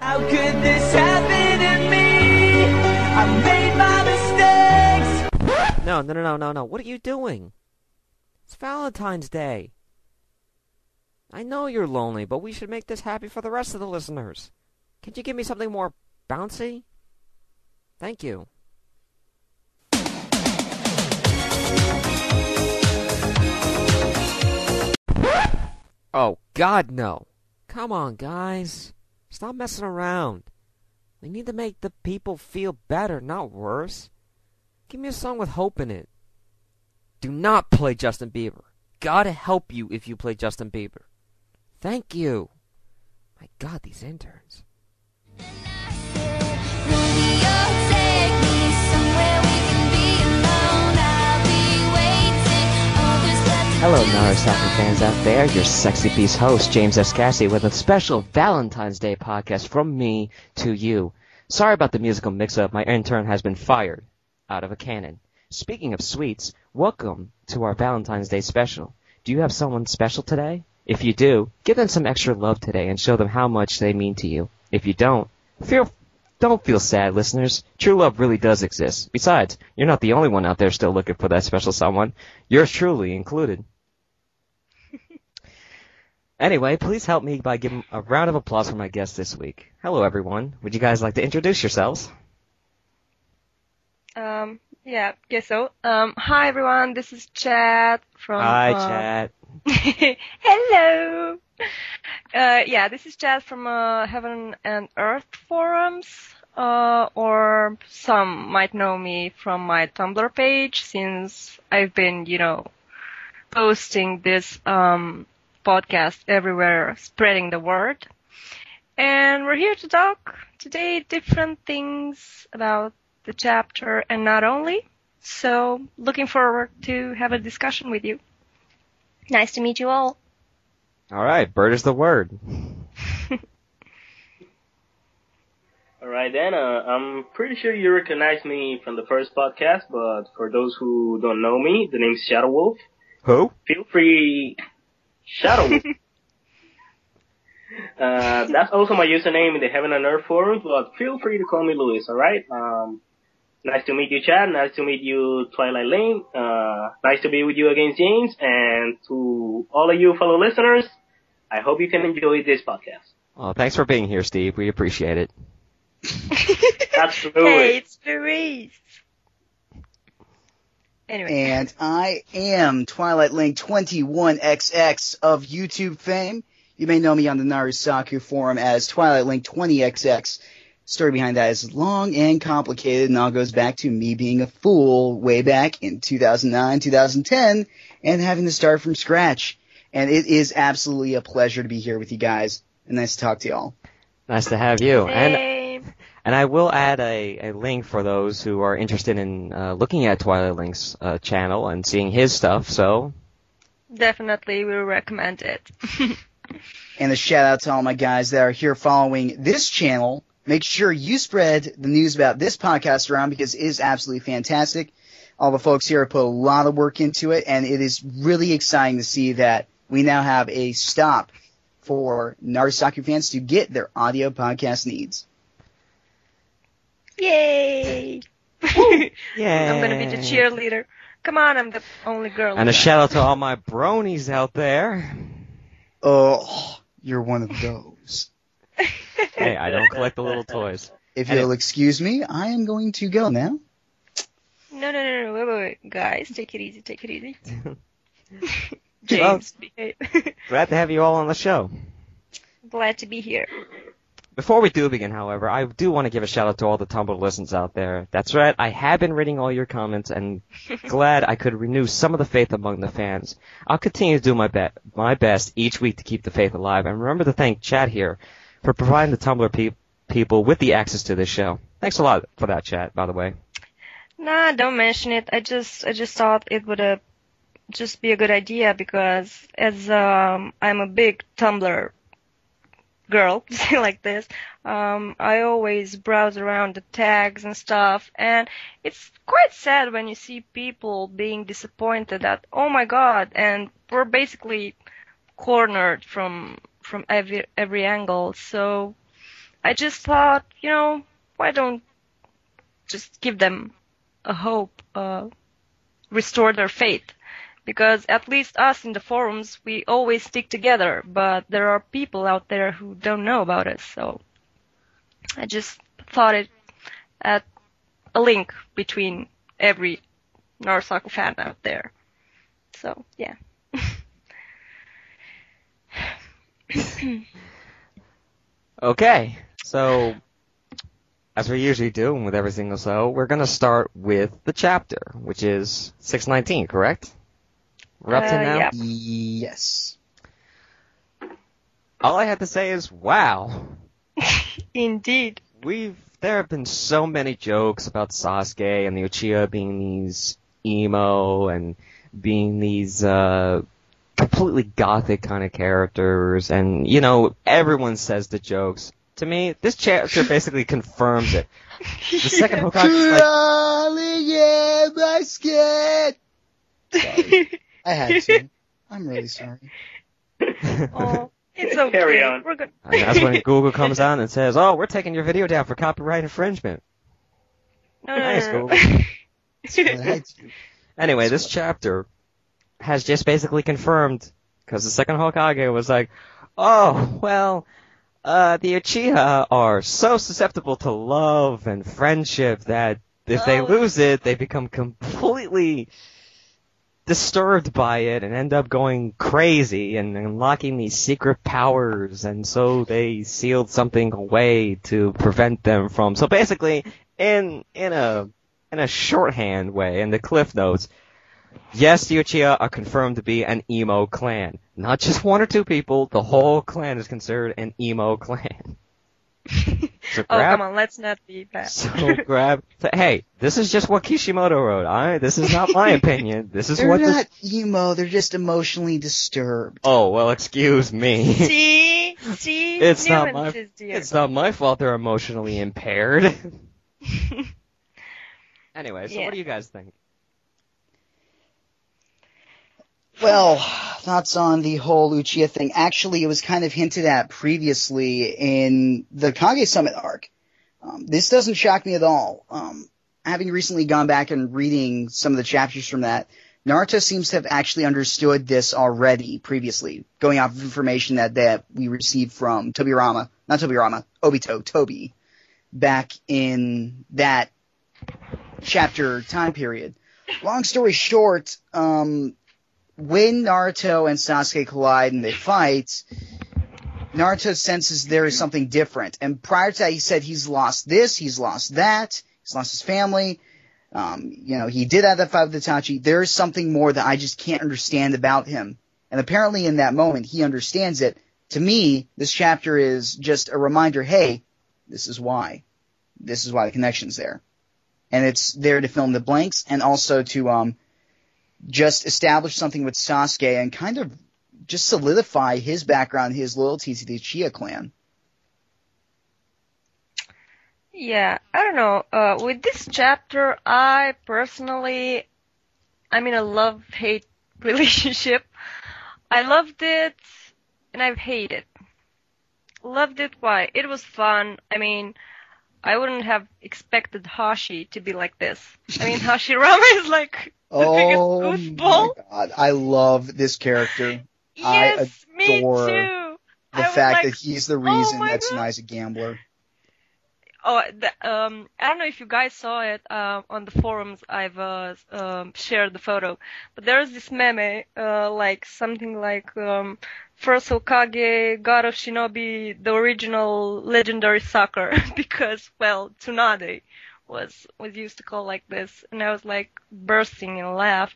How could this happen to me? I made my mistakes. No. What are you doing? It's Valentine's Day. I know you're lonely, but we should make this happy for the rest of the listeners. Can't you give me something more bouncy? Thank you. Oh, God, no. Come on, guys. Stop messing around. We need to make the people feel better, not worse. Give me a song with hope in it. Do not play Justin Bieber. God help you if you play Justin Bieber. Thank you. My God, these interns. Hello, NaruSaku fans out there. Your sexy beast host, James S Cassidy, with a special Valentine's Day podcast from me to you. Sorry about the musical mix-up. My intern has been fired out of a cannon. Speaking of sweets, welcome to our Valentine's Day special. Do you have someone special today? If you do, give them some extra love today and show them how much they mean to you. If you don't feel sad, listeners. True love really does exist. Besides, you're not the only one out there still looking for that special someone. Yours truly included. Anyway, please help me by giving a round of applause for my guest this week. Hello, everyone. Would you guys like to introduce yourselves? Yeah, guess so. Hi, everyone. This is Chatte from... Hi, Chatte. Hello. Yeah, this is Chatte from Heaven and Earth forums, or some might know me from my Tumblr page, since I've been, posting this podcast everywhere, spreading the word. And we're here to talk today different things about the chapter and not only. So, looking forward to have a discussion with you. Nice to meet you all. All right, bird is the word. All right, then. I'm pretty sure you recognize me from the first podcast, but for those who don't know me, the name's Shadow Wolf. Who? Feel free... Shadow Wolf. That's also my username in the Heaven and Earth forums, but feel free to call me Luis, all right? Nice to meet you, Chad. Nice to meet you, TwilightLink. Nice to be with you again, James. And to all of you fellow listeners, I hope you can enjoy this podcast. Oh, thanks for being here, Steve. We appreciate it. That's Luis. Hey, it's Luis. Anyway. And I am TwilightLink 21XX of YouTube fame. You may know me on the NaruSaku forum as TwilightLink 20XX. Story behind that is long and complicated, and all goes back to me being a fool way back in 2009, 2010, and having to start from scratch. And it is absolutely a pleasure to be here with you guys, and nice to talk to y'all. Nice to have you. Same. And I will add a link for those who are interested in looking at TwilightLink's channel and seeing his stuff, so... Definitely will recommend it. And a shout out to all my guys that are here following this channel. Make sure you spread the news about this podcast around because it is absolutely fantastic. All the folks here have put a lot of work into it, and it is really exciting to see that we now have a stop for NaruSaku fans to get their audio podcast needs. Yay! Yeah. I'm gonna be the cheerleader. Come on, I'm the only girl. And a shout out to all my bronies out there. Oh, you're one of those. Hey, I don't collect the little toys. If you'll excuse me, I am going to go now. No, wait, guys, take it easy. James, behave. Glad to have you all on the show. Glad to be here. Before we do begin, however, I do want to give a shout out to all the Tumblr listeners out there. That's right, I have been reading all your comments and glad I could renew some of the faith among the fans. I'll continue to do my best each week to keep the faith alive. And remember to thank Chat here for providing the Tumblr people with the access to this show. Thanks a lot for that, Chat, by the way. Nah, don't mention it. I just thought it would just be a good idea because as I'm a big Tumblr girl like this, I always browse around the tags and stuff, and it's quite sad when you see people being disappointed that, oh my god, and we're basically cornered from every angle. So I just thought, why don't just give them a hope, restore their faith? Because at least us in the forums, we always stick together, but there are people out there who don't know about us, so I just thought it at a link between every NaruSaku fan out there. So, yeah. Okay, so as we usually do with every single show, we're going to start with the chapter, which is 619, correct? We're up to now? Yeah. Yes. All I have to say is, wow. Indeed. There have been so many jokes about Sasuke and the Uchiha being these emo and being these completely gothic kind of characters, and everyone says the jokes. To me, this chapter basically confirms it. The second Hokage is my skin. Sorry. I had to. I'm really sorry. Oh, it's okay. Carry on. We're good. And that's when Google comes on and says, "Oh, we're taking your video down for copyright infringement." No. Nice, Google. That's what I do. Anyway, this chapter has just basically confirmed, because the second Hokage was like, "Oh, well, the Uchiha are so susceptible to love and friendship that if they lose it, they become completely disturbed by it and end up going crazy and unlocking these secret powers, and so they sealed something away to prevent them from." So basically, in a shorthand way, in the Cliff Notes, yes, the Uchiha are confirmed to be an emo clan. Not just one or two people, the whole clan is considered an emo clan. So Come on, let's not be bad. Hey, this is just what Kishimoto wrote, alright? This is not my opinion. This is They're what not emo, they're just emotionally disturbed. Oh, well, excuse me. See? It's not Nuances, dear. It's not my fault they're emotionally impaired. Anyway, so Yeah. what do you guys think? Well, thoughts on the whole Uchiha thing. Actually, it was kind of hinted at previously in the Kage Summit arc. This doesn't shock me at all. Having recently gone back and reading some of the chapters from that, Naruto seems to have actually understood this already previously, going off of information that we received from Toby, back in that chapter time period. Long story short, when Naruto and Sasuke collide and they fight, Naruto senses there is something different. And prior to that, he said he's lost this, he's lost that, he's lost his family. He did have that fight with Itachi. There is something more that I just can't understand about him. And apparently in that moment, he understands it. To me, this chapter is just a reminder, hey, this is why. This is why the connection's there. And it's there to fill in the blanks and also to just establish something with Sasuke and kind of just solidify his background, his loyalty to the Uchiha clan. Yeah, I don't know. With this chapter, I'm in a love-hate relationship. I loved it, and I've hated it. Loved it, why? It was fun. I wouldn't have expected Hashi to be like this. Hashirama is like the biggest goofball. My God, I love this character. Yes, I adore me too. the fact that he's the reason that Tsunai's a gambler. I don't know if you guys saw it on the forums. I've shared the photo, but there's this meme, something like first Hokage, God of Shinobi, the original legendary soccer, because Tsunade was used to call like this, and I was like bursting in laugh.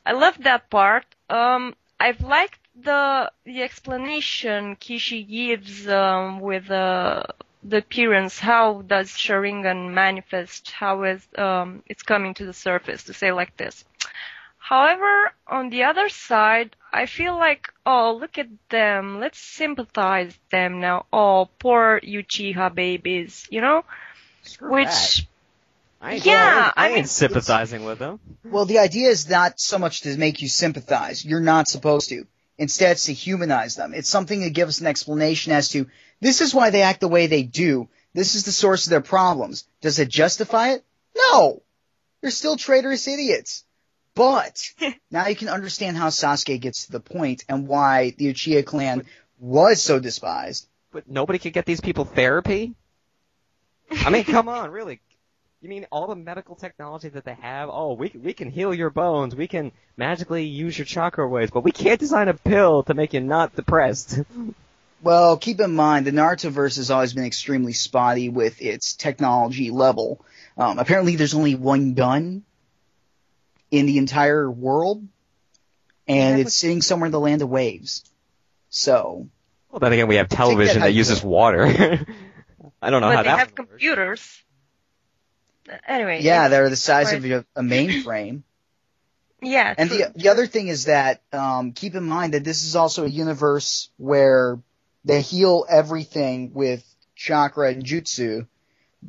I loved that part. I've liked the explanation Kishi gives with the appearance. How does Sharingan manifest? How is it's coming to the surface, to say like this. However, on the other side, I feel like, oh, look at them. Let's sympathize them now. Oh, poor Uchiha babies, Which, I ain't sympathizing with them. Well, the idea is not so much to make you sympathize. You're not supposed to. Instead, it's to humanize them. It's something to give us an explanation as to This is why they act the way they do. This is the source of their problems. Does it justify it? No! They're still traitorous idiots. But now you can understand how Sasuke gets to the point and why the Uchiha clan was so despised. But nobody could get these people therapy? I mean, come on, really. You mean all the medical technology that they have? Oh, we can heal your bones. We can magically use your chakra waves, but we can't design a pill to make you not depressed. Well, keep in mind, the Naruto-verse has always been extremely spotty with its technology level. Apparently there's only one gun in the entire world, and it's sitting somewhere in the land of waves. So... Well, then again, we have television that uses water. I don't know how that works. But they have computers. Anyway. Yeah, they're the size of a mainframe. Yeah, and true. the other thing is that keep in mind that this is also a universe where they heal everything with chakra and jutsu.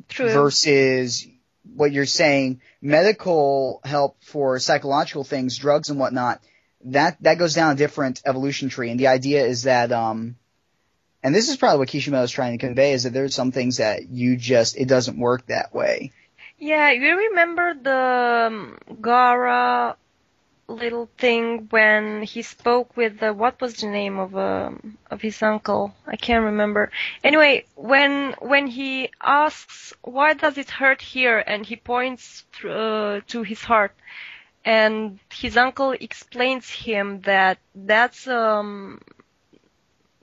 True. Versus what you're saying, medical help for psychological things, drugs and whatnot, that goes down a different evolution tree. And the idea is that, and this is probably what Kishimoto is trying to convey, is that there's some things that it doesn't work that way. Yeah, you remember the Gaara little thing when he spoke with what was the name of his uncle? I can't remember. Anyway, when he asks why does it hurt here, and he points to his heart, and his uncle explains him that that's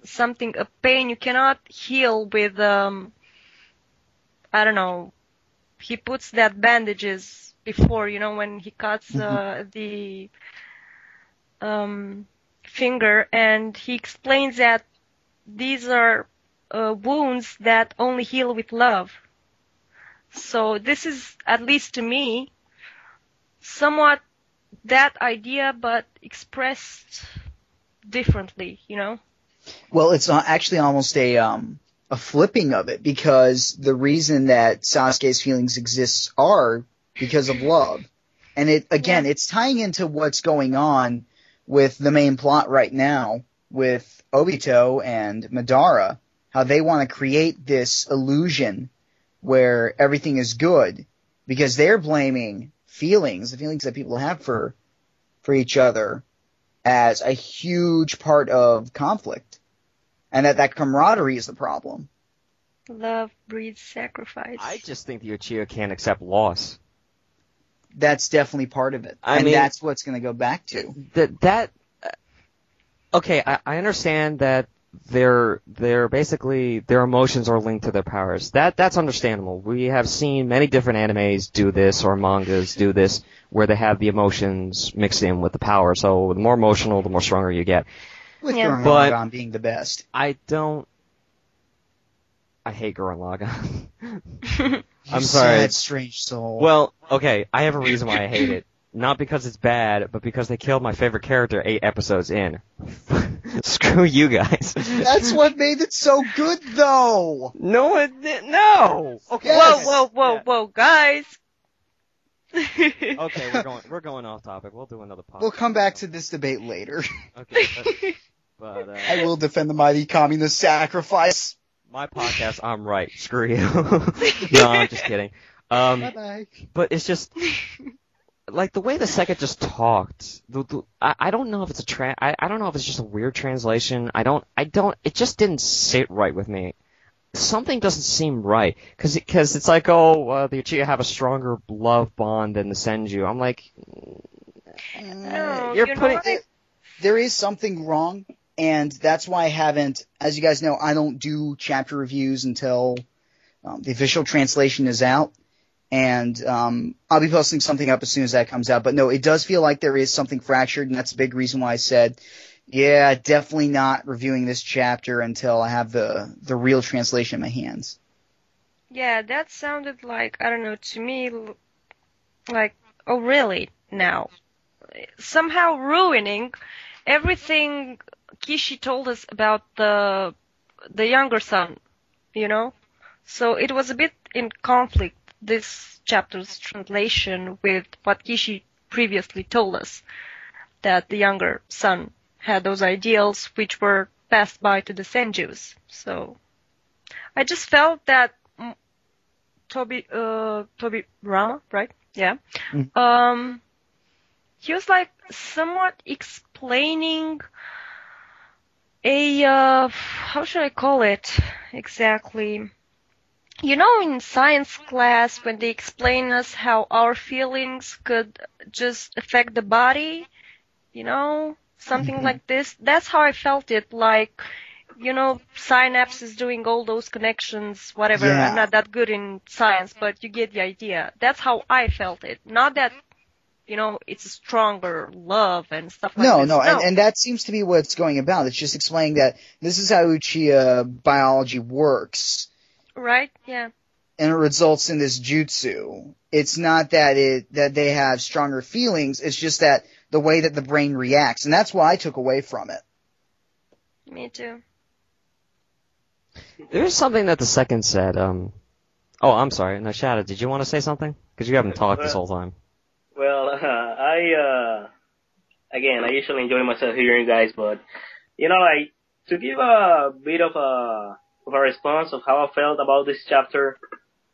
something, a pain you cannot heal with I don't know. He puts that bandages before, when he cuts the finger, and he explains that these are wounds that only heal with love. So this is, at least to me, somewhat that idea, but expressed differently, Well, it's actually almost a flipping of it, because the reason that Sasuke's feelings exist are because of love. And it's tying into what's going on with the main plot right now with Obito and Madara, how they want to create this illusion where everything is good, because they're blaming the feelings that people have for each other, as a huge part of conflict. And that camaraderie is the problem. Love breeds sacrifice. I just think the Uchiha can't accept loss. That's definitely part of it. I mean, that's what's going to go back to. Okay, I understand that they're basically, their emotions are linked to their powers. That's understandable. We have seen many different animes do this, or mangas do this, where they have the emotions mixed in with the power. So the more emotional, the more stronger you get. With Gurren Lagann being the best. I hate Gurren Lagann. I'm sorry. Sad, strange soul. Well, okay, I have a reason why I hate it. Not because it's bad, but because they killed my favorite character 8 episodes in. Screw you guys. That's what made it so good, though. No, it didn't. No. Okay. Yes. Whoa, guys. Okay, we're going off topic. We'll do another podcast. We'll come back to this debate later. Okay. But I will defend the mighty communist sacrifice. My podcast, I'm right. Screw you. No, I'm just kidding. Bye-bye. But it's just, like, the way the second just talked, I don't know if it's I don't know if it's just a weird translation. It just didn't sit right with me. Something doesn't seem right. Cause it's like, the Uchiha have a stronger love bond than the Senju. I'm like, no, you're putting... There is something wrong, and that's why I haven't, as you guys know, I don't do chapter reviews until the official translation is out. And I'll be posting something up as soon as that comes out. But no, it does feel like there is something fractured, and that's a big reason why I said, yeah, definitely not reviewing this chapter until I have the real translation in my hands. Yeah, that sounded like, I don't know, to me, like, oh really, now? Somehow ruining everything Kishi told us about the younger son, So it was a bit in conflict, this chapter's translation, with what Kishi previously told us, that the younger son had those ideals which were passed by to the Senjus. So I just felt that Toby Rama, right? Yeah. He was like somewhat explaining how should I call it exactly? You know, in science class, when they explain us how our feelings could just affect the body, something like this. That's how I felt it, like, synapses doing all those connections, whatever. Yeah. I'm not that good in science, but you get the idea. That's how I felt it. Not that, it's a stronger love and stuff like this. No, and that seems to be what it's going about. It's just explaining that this is how Uchiha biology works. Right, yeah. And it results in this jutsu. It's not that they have stronger feelings, it's just that the way that the brain reacts. And that's what I took away from it. Me too. There's something that the second said. Oh, I'm sorry. No, Chatte, did you want to say something? Because you haven't talked this whole time. Well, I usually enjoy myself hearing you guys, but, to give a bit of a response of how I felt about this chapter,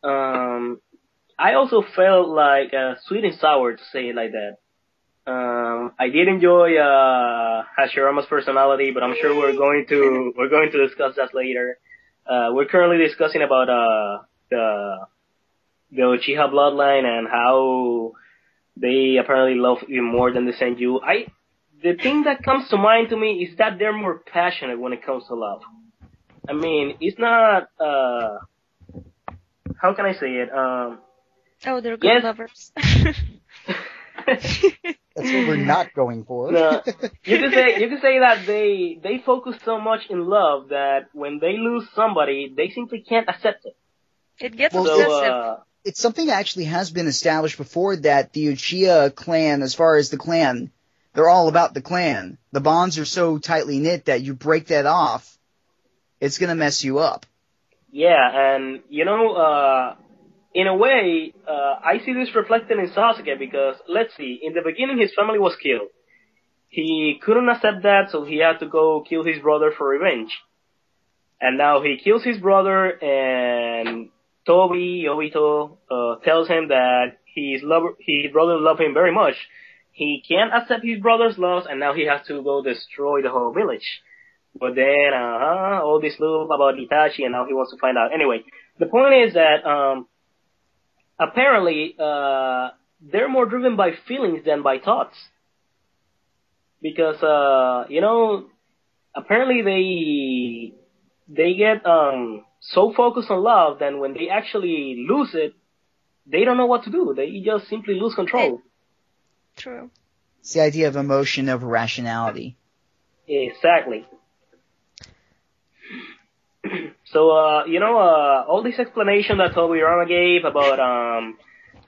I also felt like sweet and sour, to say it like that. I did enjoy Hashirama's personality, but I'm sure we're going to discuss that later. We're currently discussing about the Uchiha bloodline and how they apparently love you more than the Senju. The thing that comes to mind to me is that they're more passionate when it comes to love. I mean, it's not how can I say it? They're good lovers. That's what we're not going for. No, you could say that they focus so much in love that when they lose somebody, they simply can't accept it. It gets obsessive. It's something that actually has been established before, that the Uchiha clan, as far as the clan, they're all about the clan. The bonds are so tightly knit that you break that off, it's gonna mess you up. Yeah, and in a way, I see this reflected in Sasuke because, let's see, in the beginning his family was killed. He couldn't accept that, so he had to go kill his brother for revenge. And now he kills his brother, and Obito, tells him that his brother loved him very much. He can't accept his brother's loss, and now he has to go destroy the whole village. But then, all this loop about Itachi, and now he wants to find out. Anyway, the point is that, apparently, they're more driven by feelings than by thoughts. Because, apparently they get, so focused on love that when they actually lose it, they don't know what to do. They just simply lose control. True. It's the idea of emotion over rationality. Exactly. So, all this explanation that Tobirama gave about,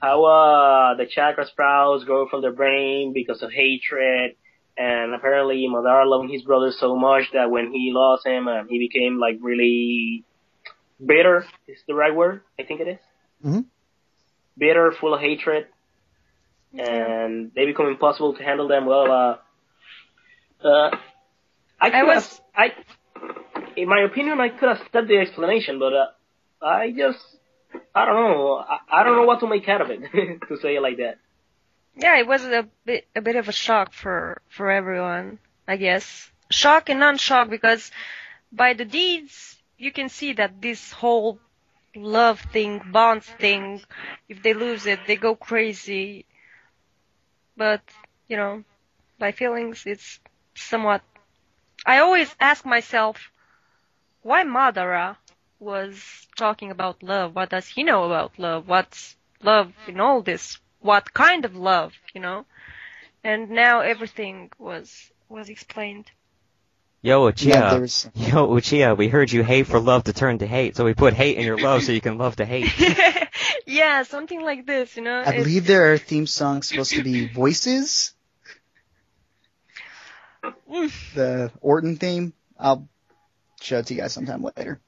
how, the chakra sprouts grow from their brain because of hatred, and apparently Madara loving his brother so much that when he lost him, he became, like, really bitter, is the right word? I think it is. Mm-hmm. Bitter, full of hatred, and they become impossible to handle them. Well, in my opinion, I could have stepped the explanation, but I don't know. I don't know what to make out of it, to say it like that. Yeah, it was a bit of a shock for everyone, I guess. Shock and non-shock, because by the deeds, you can see that this whole love thing, bonds thing, if they lose it, they go crazy. But, by feelings, it's somewhat... I always ask myself, why Madara was talking about love? What does he know about love? What's love in all this? What kind of love, And now everything was explained. Yo, Uchiha, we heard you hate for love to turn to hate, so we put hate in your love so you can love to hate. Yeah, something like this, I believe their theme song's supposed to be Voices. The Orton theme. I'll show it to you guys sometime later.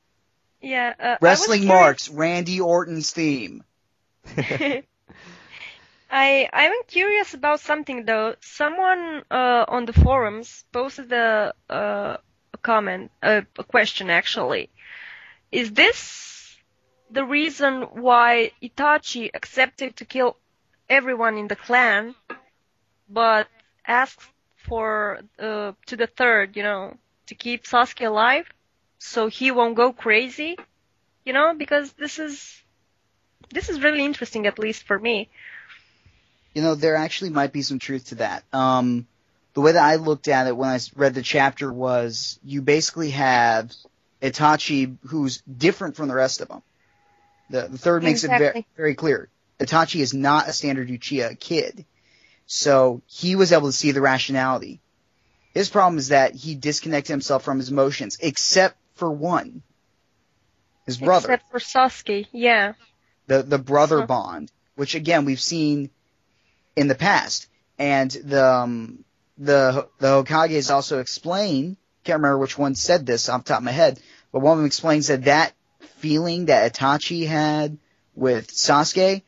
Yeah. Wrestling Marks, Randy Orton's theme. I'm curious about something though. Someone on the forums posted a comment, a question actually. is this the reason why Itachi accepted to kill everyone in the clan, but asked for to the third, to keep Sasuke alive, so he won't go crazy? Because this is really interesting, at least for me. There actually might be some truth to that. The way that I looked at it when I read the chapter was you basically have Itachi, who's different from the rest of them. The third makes it very, very clear. Itachi is not a standard Uchiha kid. So he was able to see the rationality. His problem is that he disconnected himself from his emotions, except for one. His brother. Except for Sasuke, yeah. The brother bond, which again we've seen in the past. And the Hokages also explain, can't remember which one said this off the top of my head, but one of them explains that feeling that Itachi had with Sasuke,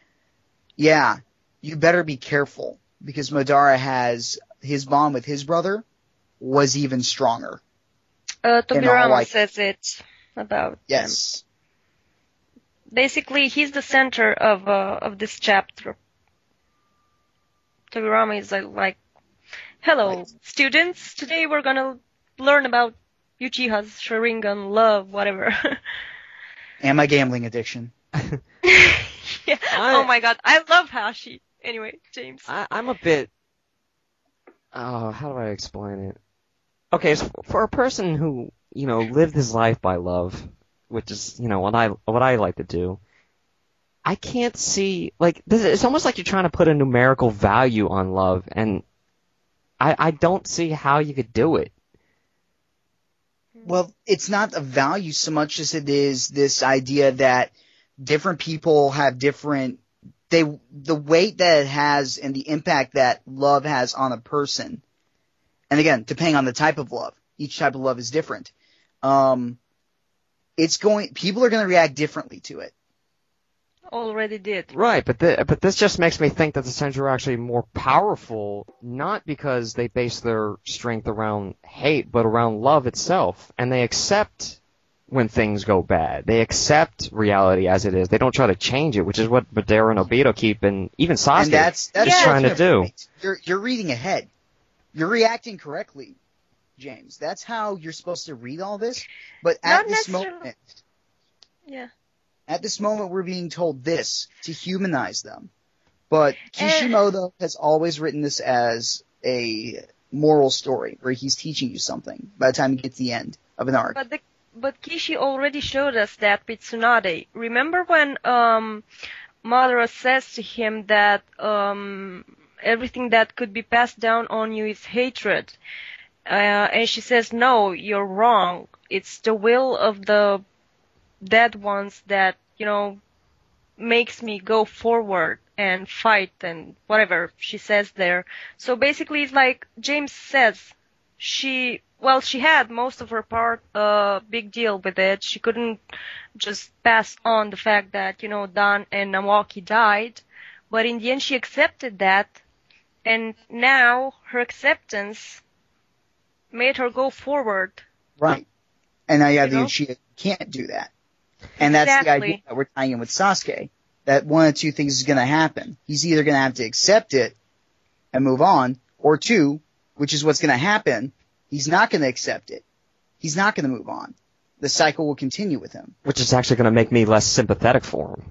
yeah, you better be careful, because Madara has his bond with his brother was even stronger. Tobirama says it about yes. him. Basically, he's the center of this chapter. Tobirama is like, hello, students. Today we're gonna learn about Uchiha's Sharingan, love, whatever. And my gambling addiction. Yeah. Oh my god, I love Hashi. Anyway, James. I'm a bit... how do I explain it? Okay, so for a person who, lived his life by love, which is, what I like to do, I can't see, it's almost like you're trying to put a numerical value on love, and I don't see how you could do it. Well, it's not a value so much as it is this idea that different people have different, the weight that it has and the impact that love has on a person. And again, depending on the type of love, each type of love is different. People are going to react differently to it. Already did. Right, but this just makes me think that the Senju are actually more powerful, not because they base their strength around hate, but around love itself. And they accept when things go bad. They accept reality as it is. They don't try to change it, which is what Madara and Obito keep, and even Sasuke and that's is trying to do. You're reading ahead. You're reacting correctly, James. That's how you're supposed to read all this. But at this moment... Yeah. At this moment, we're being told this to humanize them. But Kishimoto has always written this as a moral story where he's teaching you something by the time you get to the end of an arc. But Kishi already showed us that with Tsunade. Remember when Madara says to him that everything that could be passed down on you is hatred. And she says, no, you're wrong. It's the will of the dead ones that, makes me go forward and fight and whatever she says there. So basically it's like James says, she had most of her part, big deal with it. She couldn't just pass on the fact that, Dan and Nawaki died. But in the end she accepted that, and now her acceptance made her go forward. Right. And now you have the Uchiha can't do that. And that's the idea that we're tying in with Sasuke. That one of two things is going to happen. He's either going to have to accept it and move on, or two, which is what's going to happen, he's not going to accept it. He's not going to move on. The cycle will continue with him. Which is actually going to make me less sympathetic for him.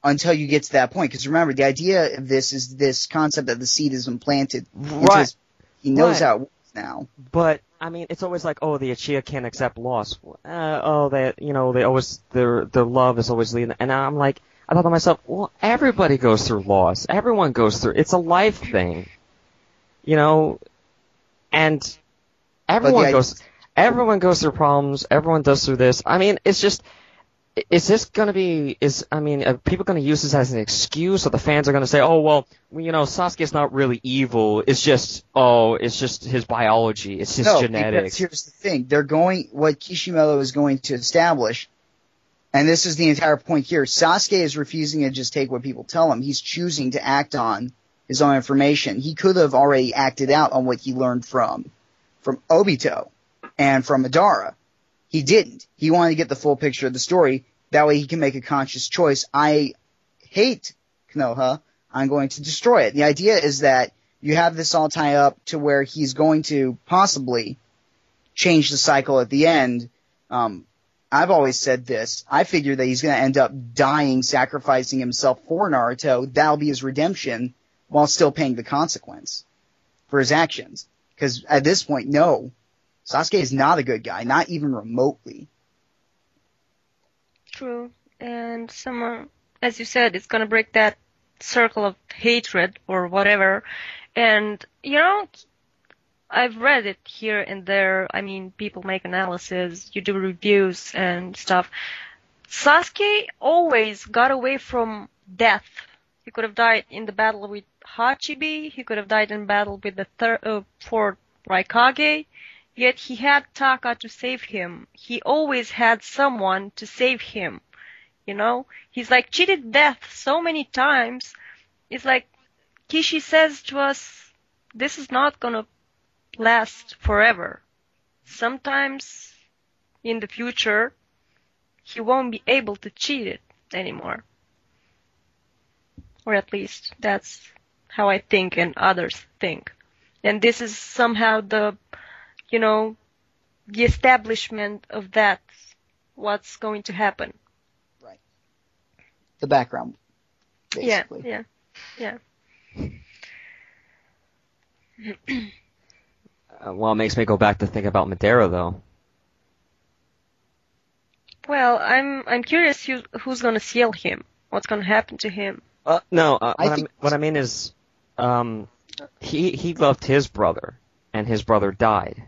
Until you get to that point. Because remember, the idea of this is this concept that the seed is implanted. Right. He knows how it works now. But it's always like, the Uchiha can't accept loss. They always, their love is always leading. And I'm like, I thought to myself, well, everybody goes through loss. Everyone goes through, it's a life thing. And everyone goes through problems. Everyone does through this. It's just, are people going to use this as an excuse, or the fans are going to say, Sasuke's not really evil, it's just his biology, it's his genetics. Because here's the thing, what Kishimoto is going to establish, and this is the entire point here, Sasuke is refusing to just take what people tell him, he's choosing to act on his own information. He could have already acted out on what he learned from Obito and from Madara. he didn't. He wanted to get the full picture of the story. That way he can make a conscious choice. I hate Konoha. I'm going to destroy it. The idea is that you have this all tie up to where he's going to possibly change the cycle at the end. I've always said this. I figure that he's going to end up dying, sacrificing himself for Naruto. That'll be his redemption while still paying the consequence for his actions. Because at this point, no. Sasuke is not a good guy, not even remotely. True. And someone, as you said, it's gonna break that circle of hatred or whatever. And, you know, I've read it here and there. I mean, people make analysis, you do reviews and stuff. Sasuke always got away from death. He could have died in the battle with Hachibi. He could have died in battle with the fourth Raikage. Yet he had Taka to save him. He always had someone to save him. You know? He's like cheated death so many times. It's like Kishi says to us, this is not gonna last forever. Sometimes in the future, he won't be able to cheat it anymore. Or at least that's how I think and others think. And this is somehow the establishment of that, what's going to happen. Right. The background, basically. Yeah. Well, it makes me go back to think about Madara, though. Well, I'm curious who's going to seal him. What's going to happen to him? What I mean is, he loved his brother, and his brother died.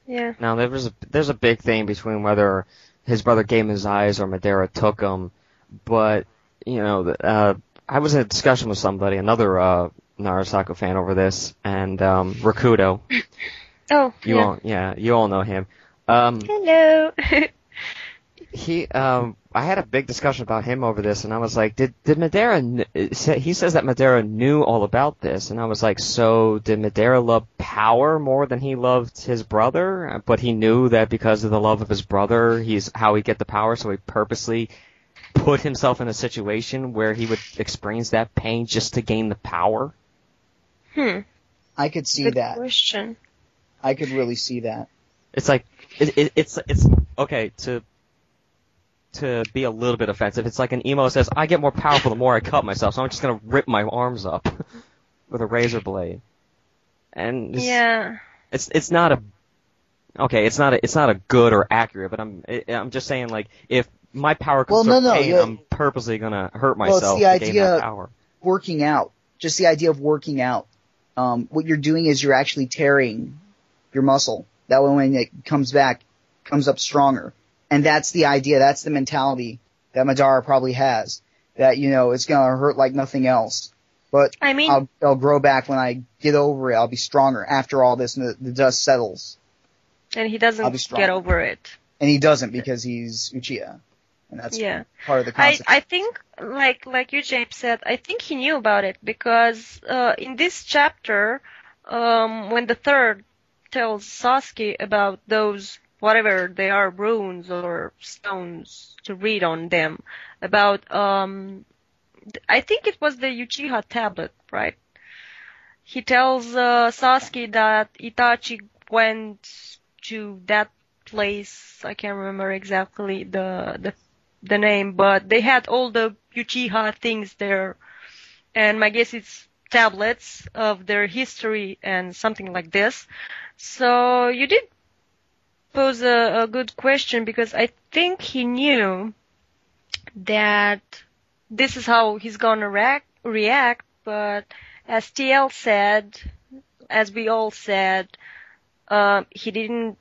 Yeah. Now there's a big thing between whether his brother gave him his eyes or Madara took them, but I was in a discussion with somebody, another NaruSaku fan over this, and Rakudo. Oh, you all know him. Hello. I had a big discussion about him over this, and I was like, did Madara, he says that Madara knew all about this, and I was like, so did Madara love power more than he loved his brother? But he knew that because of the love of his brother, he's how he'd get the power, so he purposely put himself in a situation where he would experience that pain just to gain the power? I could see Good that. question. I could really see that. It's like, it's okay, to be a little bit offensive, it's like an emo says, I get more powerful the more I cut myself, so I'm just gonna rip my arms up with a razor blade. And it's not a good or accurate, but I'm just saying, like, if my power could pain, I'm purposely gonna hurt myself to gain that power. Working out. Just the idea of working out. What you're doing is you're actually tearing your muscle. That way when it comes back, comes up stronger. And that's the idea, that's the mentality that Madara probably has. That, it's gonna hurt like nothing else. But I mean, I'll grow back when I get over it. I'll be stronger after all this and the dust settles. And he doesn't get over it. And he doesn't because he's Uchiha. And that's part of the concept. I think, like you, James, said, I think he knew about it because in this chapter, when the third tells Sasuke about those, whatever they are, runes or stones to read on them, about, I think it was the Uchiha tablet, right? He tells Sasuke that Itachi went to that place, I can't remember exactly the name, but they had all the Uchiha things there, and I guess it's tablets of their history and something like this. So you did pose a good question, because I think he knew that this is how he's gonna react, but as TL said, as we all said, he didn't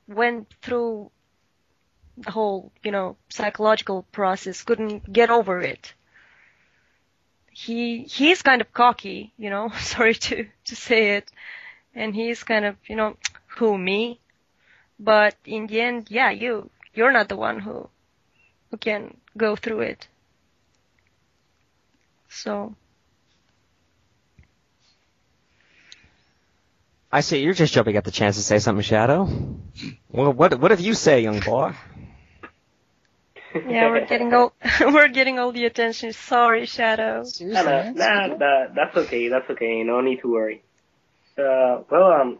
went through the whole, psychological process, couldn't get over it. He's kind of cocky, sorry to say it, and he's kind of, who, me? But in the end, you're not the one who can go through it. So. I see you're just jumping at the chance to say something, Shadow. Well, what have you say, young boy? Yeah, we're getting all we're getting all the attention. Sorry, Shadow. Seriously, man? That's okay. That's okay. No need to worry. Well,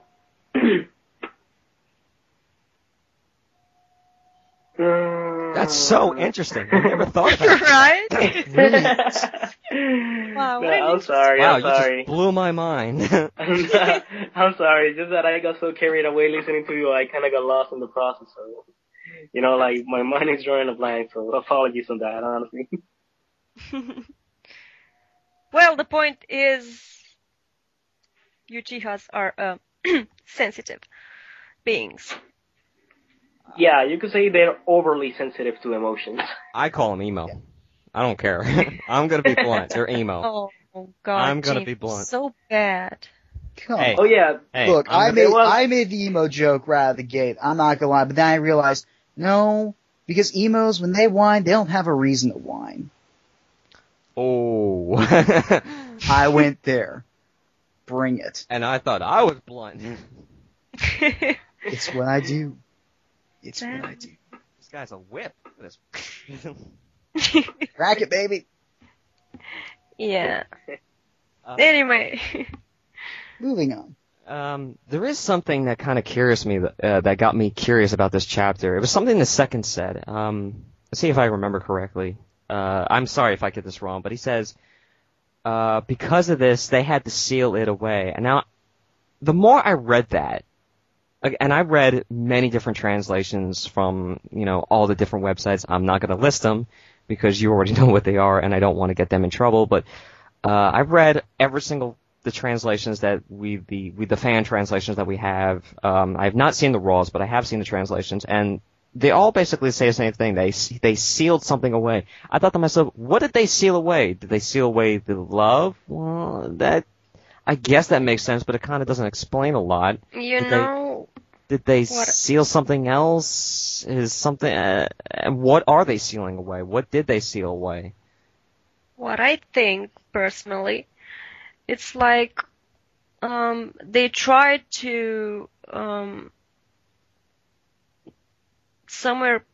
That's so interesting. I never thought about Right? that. Wow, No, what an I'm sorry. Wow, I'm you sorry. just blew my mind. I'm sorry. It's just that I got so carried away listening to you, I kind of got lost in the process. So, like my mind is drawing a blank. So apologies on that, honestly. Well, the point is, Uchihas are sensitive beings. Yeah, you could say they're overly sensitive to emotions. I call them emo. I don't care. I'm gonna be blunt. They're emo. Oh God, I'm gonna James, be blunt. so bad. Come Hey. on. Oh yeah. Hey, Look, I'm I made the emo joke right out of the gate. I'm not gonna lie, but then I realized, no, because emos, when they whine, they don't have a reason to whine. Oh. I went there. Bring it. And I thought I was blunt. It's what I do. It's what I do. This guy's a whip. This. Crack it, baby. Yeah. Anyway. Moving on. There is something that kind of curious me that got me curious about this chapter. It was something the second said. Let's see if I remember correctly. I'm sorry if I get this wrong, but he says, because of this, they had to seal it away. And now, the more I read that, and I read many different translations from, all the different websites. I'm not going to list them because you already know what they are, and I don't want to get them in trouble. But I've read every single the translations that the fan translations that we have. I have not seen the raws, but I have seen the translations, and they all basically say the same thing. They sealed something away. I thought to myself, what did they seal away? Did they seal away the love? Well, I guess that makes sense, but it kind of doesn't explain a lot. Did they seal something else? Is something? What are they sealing away? What did they seal away? What I think, personally, it's like they tried to somewhere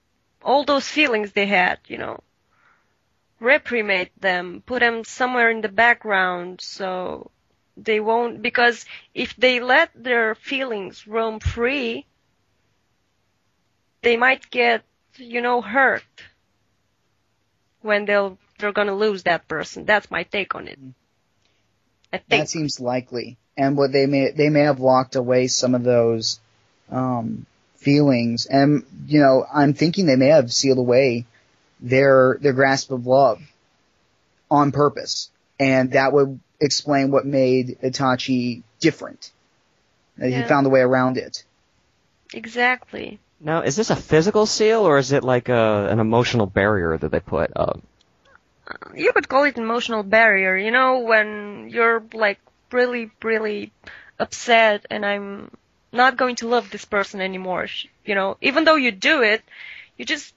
all those feelings they had, reprimand them, put them somewhere in the background so they won't, because if they let their feelings roam free, they might get, hurt when they're gonna lose that person. That's my take on it. I think. That seems likely. And what they may have locked away some of those feelings. And, I'm thinking they may have sealed away their grasp of love on purpose. And that would explain what made Itachi different. He found a way around it. Exactly. Now, is this a physical seal, or is it like an emotional barrier that they put up? You could call it an emotional barrier, when you're like really, really upset and I'm not going to love this person anymore, even though you do it, you just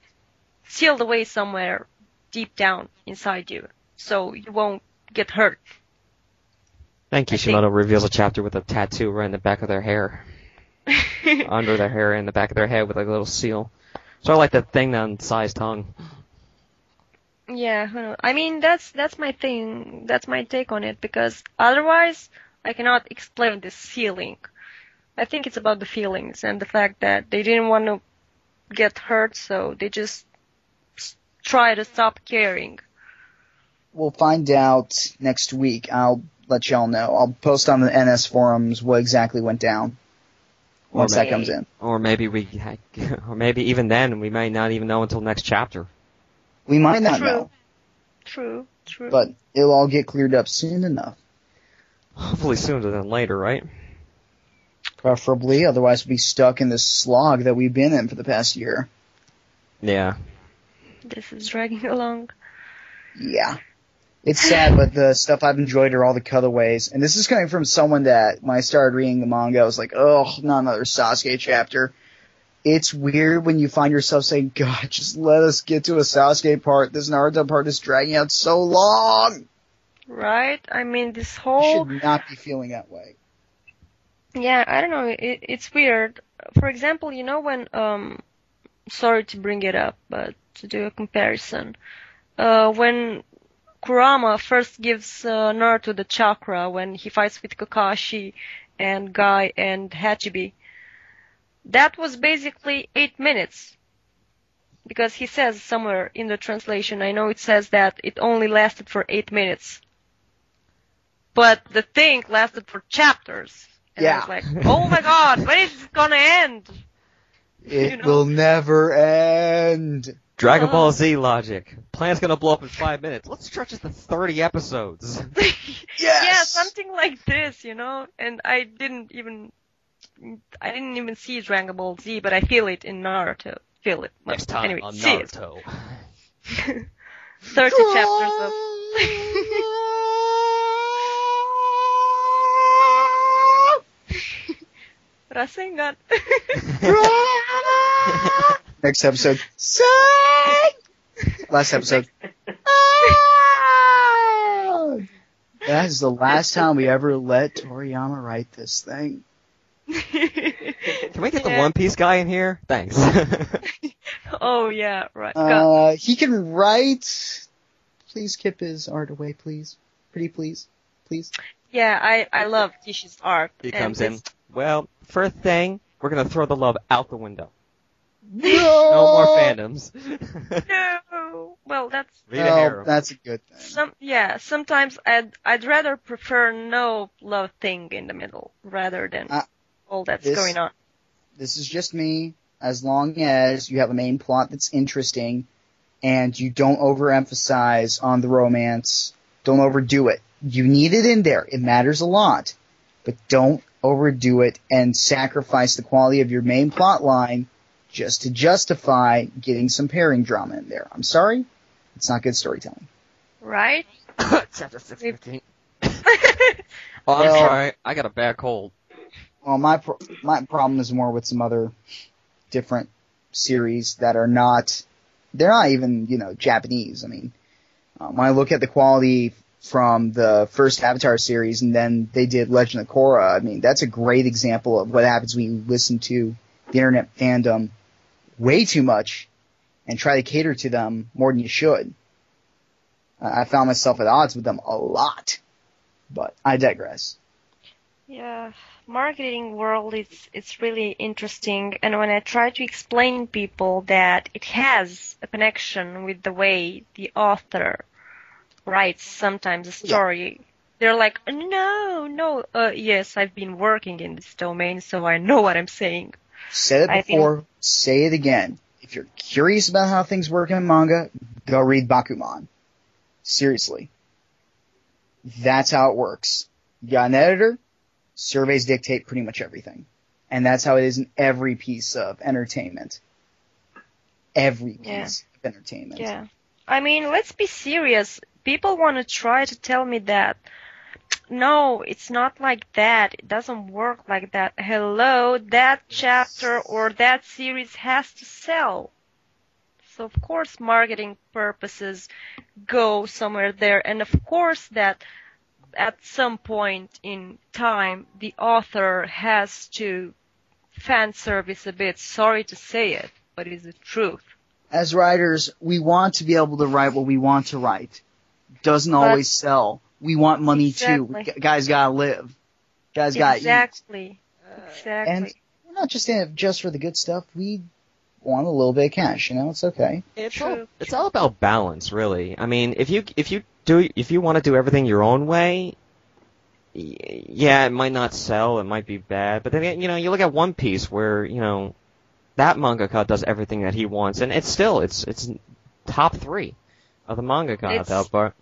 sealed away somewhere deep down inside you, so you won't get hurt. Then Kishimoto reveals a chapter with a tattoo right in the back of their hair. Under their hair, in the back of their head with like a little seal. Sort of like the thing on Sai's tongue. Yeah, I mean, that's my thing. That's my take on it, because otherwise I cannot explain this feeling. I think it's about the feelings and the fact that they didn't want to get hurt, so they just try to stop caring. We'll find out next week. I'll let y'all know. I'll post on the NS forums what exactly went down once that comes in. Or maybe even then we may not even know until next chapter. We might not know. True. But it'll all get cleared up soon enough. Hopefully sooner than later, right? Preferably, otherwise we'll be stuck in this slog that we've been in for the past year. Yeah. This is dragging along. Yeah. It's sad, but the stuff I've enjoyed are all the cutaways. And this is coming from someone that, when I started reading the manga, I was like, oh, not another Sasuke chapter. It's weird when you find yourself saying, God, just let us get to a Sasuke part. This Naruto part is dragging out so long. Right? I mean, this You whole... should not be feeling that way. Yeah, I don't know. It's weird. For example, when sorry to bring it up, but to do a comparison, when Kurama first gives Naruto the chakra when he fights with Kakashi and Guy and Hachibi, that was basically 8 minutes. Because he says somewhere in the translation, I know it says that it only lasted for 8 minutes. But the thing lasted for chapters. And I was like, oh my god, when is it gonna end? It will never end. Dragon Ball Z logic. Planet's gonna blow up in 5 minutes. Let's stretch it to 30 episodes. Yes! Yeah, something like this, And I didn't even see Dragon Ball Z, but I feel it in Naruto. Feel it. Next time anyway, on see Naruto. It. 30 chapters of... Rasengan. Next episode. Sing! Last episode. That is the last time we ever let Toriyama write this thing. Can we get the One Piece guy in here? Thanks. Oh, yeah, right. He can write. Please keep his art away, please. Pretty please. Please. Yeah, I love Kishi's art. He comes in. Well, first thing, we're gonna throw the love out the window. No, No more fandoms. No. Well, that's... Read a harem. That's a good thing. Sometimes I'd rather prefer no love thing in the middle rather than all that's going on. This is just me. As long as you have a main plot that's interesting and you don't overemphasize on the romance, don't overdo it. You need it in there. It matters a lot. But don't overdo it and sacrifice the quality of your main plot line just to justify getting some pairing drama in there. I'm sorry. It's not good storytelling. Right? Chapter 615. Oh, I'm sorry. I got a bad cold. Well, my problem is more with some other different series that are not, they're not even, Japanese. I mean, when I look at the quality from the first Avatar series and then they did Legend of Korra, I mean, that's a great example of what happens when you listen to the internet fandom way too much and try to cater to them more than you should. I found myself at odds with them a lot, but I digress. Yeah, marketing world it's really interesting, and when I try to explain people that it has a connection with the way the author writes sometimes a story, they're like, no, yes, I've been working in this domain, so I know what I'm saying. Said it before, say it again. If you're curious about how things work in manga, go read Bakuman. Seriously. That's how it works. You got an editor, surveys dictate pretty much everything. And that's how it is in every piece of entertainment. Every piece of entertainment. Yeah. I mean, let's be serious. People want to try to tell me that, no, it's not like that. It doesn't work like that. Hello, that chapter or that series has to sell. So, of course, marketing purposes go somewhere there. And, of course, that at some point in time, the author has to fan service a bit. Sorry to say it, but it's the truth. As writers, we want to be able to write what we want to write. Doesn't always sell. We want money too. Guys gotta live. Guys gotta eat. Exactly. And we're not just in it just for the good stuff. We want a little bit of cash. It's okay. It's all about balance, really. I mean, if you want to do everything your own way, yeah, it might not sell. It might be bad. But then you look at One Piece, where that mangaka does everything that he wants, and it's top 3 of the mangaka out there.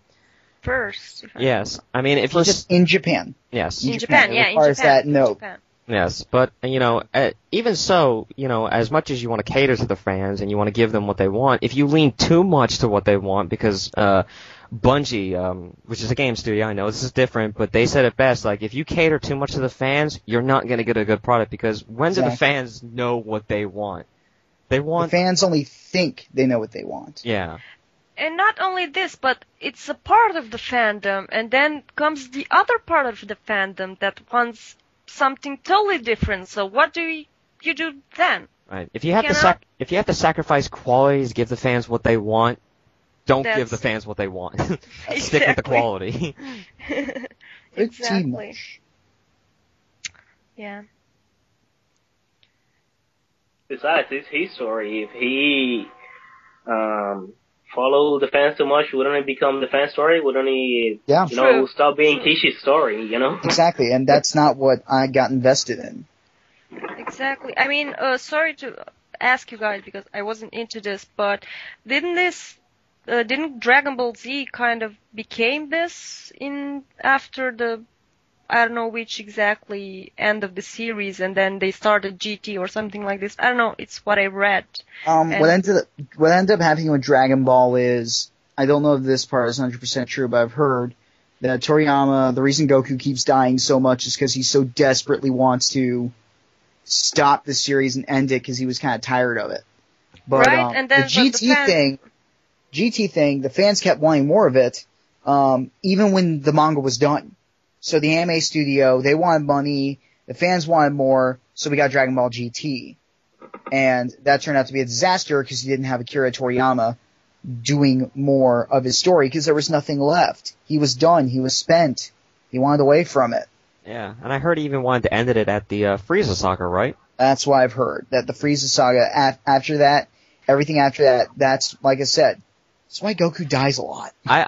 First. Yes. I mean, if you just... In Japan. Yes. In Japan, yeah, in Japan. That note. Yes, but, even so, as much as you want to cater to the fans and you want to give them what they want, if you lean too much to what they want, because Bungie, which is a game studio, I know this is different, but they said it best, like, if you cater too much to the fans, you're not going to get a good product, because when do the fans know what they want? The fans only think they know what they want. Yeah. And not only this, but it's a part of the fandom, and then comes the other part of the fandom that wants something totally different. So what do you do then? Right. If you have to sacrifice qualities, give the fans what they want. Don't give the fans what they want. Stick with the quality. Exactly. Yeah. Besides, it's his story. If he follow the fans too much, wouldn't it become the fan story? Wouldn't he, stop being Kishi's story, Exactly, and that's not what I got invested in. Exactly. I mean, sorry to ask you guys because I wasn't into this, but didn't Dragon Ball Z kind of became this after the, I don't know which exactly end of the series, and then they started GT or something like this. I don't know. It's what I read. What ended up happening with Dragon Ball is, I don't know if this part is 100% true, but I've heard that Toriyama, the reason Goku keeps dying so much is because he so desperately wants to stop the series and end it because he was kind of tired of it. But right, and then the GT thing, the fans kept wanting more of it, even when the manga was done. So the anime studio, they wanted money, the fans wanted more, so we got Dragon Ball GT. And that turned out to be a disaster because he didn't have Akira Toriyama doing more of his story because there was nothing left. He was done. He was spent. He wanted away from it. Yeah, and I heard he even wanted to end it at the Frieza saga, right? That's what I've heard. That the Frieza saga, after that, everything after that, that's, like I said, that's why Goku dies a lot. I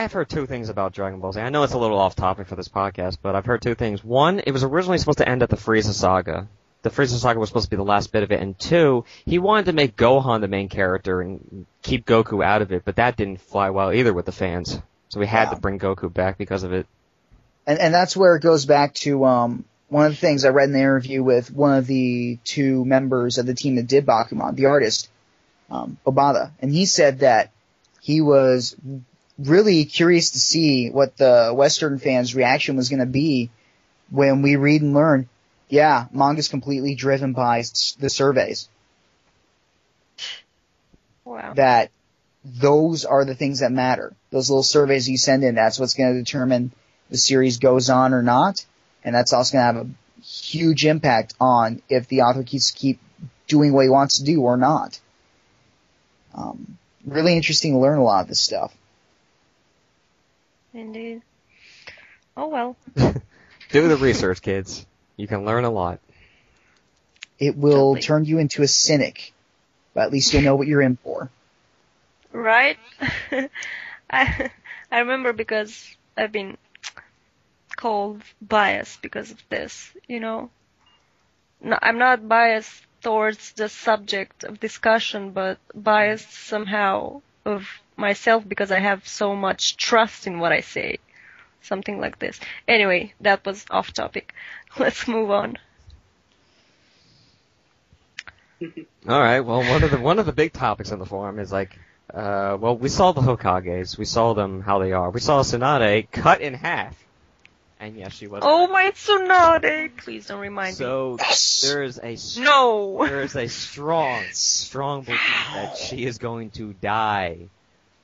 have heard two things about Dragon Ball Z. I know it's a little off topic for this podcast, but I've heard two things. One, it was originally supposed to end at the Frieza saga. The Frieza saga was supposed to be the last bit of it. And two, he wanted to make Gohan the main character and keep Goku out of it, but that didn't fly well either with the fans. So we had to bring Goku back because of it. And that's where it goes back to one of the things I read in the interview with one of the two members of the team that did Bakuman, the artist, Obata. And he said that he was really curious to see what the Western fans' reaction was going to be when we read and learn, yeah, manga's completely driven by the surveys. Wow. That those are the things that matter. Those little surveys you send in, that's what's going to determine the series goes on or not. And that's also going to have a huge impact on if the author keep doing what he wants to do or not. Really interesting to learn a lot of this stuff. Indeed. Oh well. Do the research, kids. You can learn a lot. It will turn you into a cynic, but at least you'll know what you're in for. Right? I remember because I've been called biased because of this, No, I'm not biased towards the subject of discussion, but biased somehow of myself because I have so much trust in what I say. Something like this. Anyway, that was off topic. Let's move on. All right. Well, one of the big topics in the forum is we saw the Hokages. We saw them how they are. We saw Tsunade cut in half. And yes, she was. Oh, my Tsunade! Please don't remind me. So there is a strong belief that she is going to die,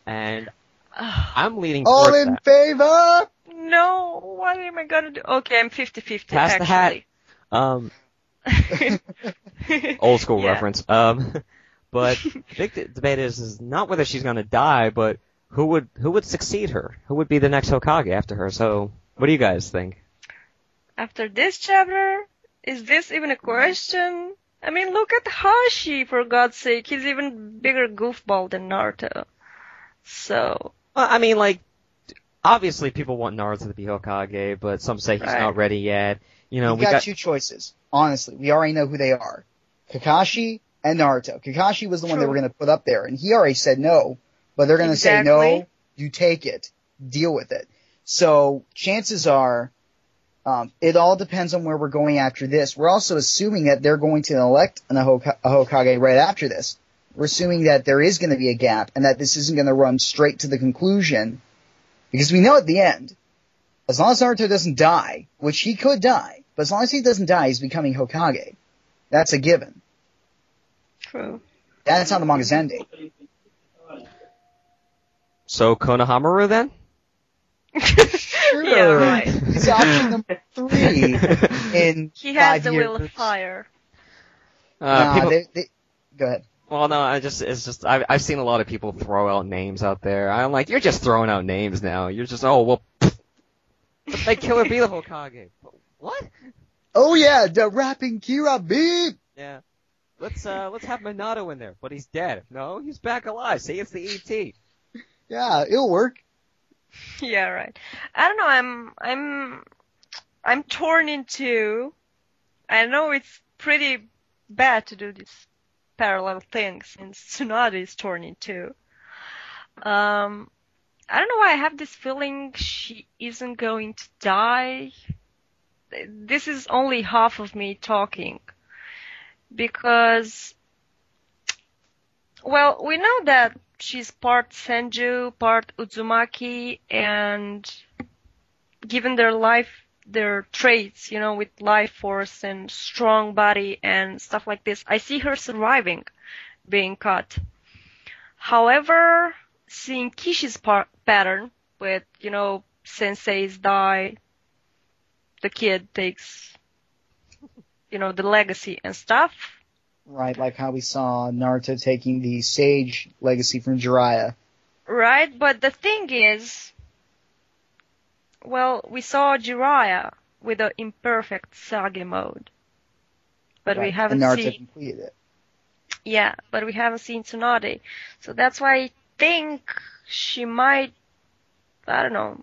and I'm leaning towards all in favor. No, what am I gonna do? Okay, I'm 50-50. Pass actually. the hat. Old school reference. But the big debate is not whether she's gonna die, but who would succeed her? Who would be the next Hokage after her? So. What do you guys think? After this chapter, is this even a question? I mean, look at Hashi, for God's sake. He's even bigger goofball than Naruto. So. Well, I mean, obviously people want Naruto to be Hokage, but some say he's not ready yet. We got two choices. Honestly, we already know who they are. Kakashi and Naruto. Kakashi was the one they were going to put up there, and he already said no. But they're going to say, no, you take it. Deal with it. So chances are, it all depends on where we're going after this. We're also assuming that they're going to elect a Hokage right after this. We're assuming that there is going to be a gap and that this isn't going to run straight to the conclusion. Because we know at the end, as long as Naruto doesn't die, which he could die, but as long as he doesn't die, he's becoming Hokage. That's a given. True. That's how the manga's ending. So Konohamaru then? Sure. Yeah, right. He's option number 3 in He has 5 the years. will of fire. People, Go ahead. well, no, I've seen a lot of people throw out names out there. I'm like, you're just throwing out names now. You're just, let's make Killer be the Hokage. What? Oh yeah, the rapping Kira beep. Yeah. Let's have Minato in there, but he's dead. No, he's back alive. See, it's the E.T. Yeah, it'll work. Yeah, right. I don't know. I'm torn in two. I know it's pretty bad to do this parallel thing since Tsunade is torn in two. I don't know why I have this feeling she isn't going to die. This is only half of me talking. Because, well, we know that she's part Senju, part Uzumaki, and given their traits, with life force and strong body and stuff like this, I see her surviving being cut. However, seeing Kishi's pattern with, senseis die, the kid takes, the legacy and stuff. Right, like how we saw Naruto taking the Sage legacy from Jiraiya. Right, but the thing is, well, we saw Jiraiya with the imperfect Sage mode. But Right, we haven't and Naruto seen... completed it. Yeah, but we haven't seen Tsunade. So that's why I think she might... I don't know,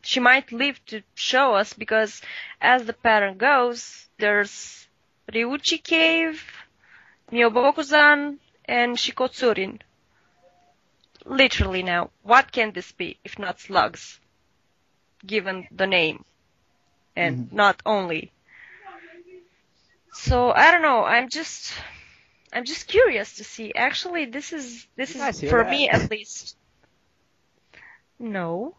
she might live to show us, because as the pattern goes, there's Ryuchi Cave, Myobokuzan, and Shikotsurin. Literally now, what can this be if not slugs? Given the name. And not only. So, I don't know, I'm just curious to see. Actually, this is for me at least. No.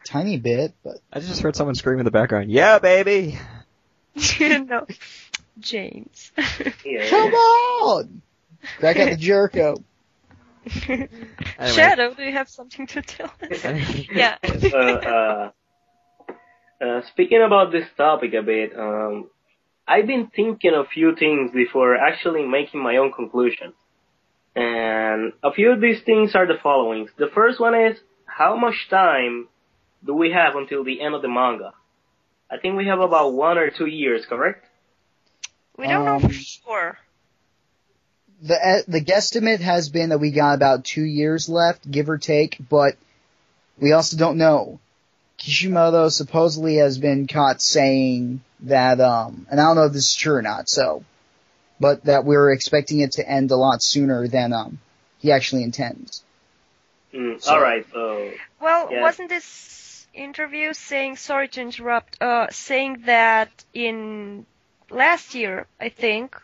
Tiny bit, but... I just heard someone scream in the background, "Yeah, baby!" No. James. Yeah. Come on! Back at the Jericho. Anyway. Shadow, do you have something to tell us? Yeah. Speaking about this topic a bit, I've been thinking a few things before actually making my own conclusion. And a few of these things are the following. The first one is, how much time do we have until the end of the manga? I think we have about 1 or 2 years, correct? We don't know for sure. The guesstimate has been that we got about 2 years left, give or take, but we also don't know. Kishimoto supposedly has been caught saying that, and I don't know if this is true or not, but that we're expecting it to end a lot sooner than, he actually intends. Alright, so... Well, yeah. wasn't this interview saying, sorry to interrupt, saying that in last year, I think,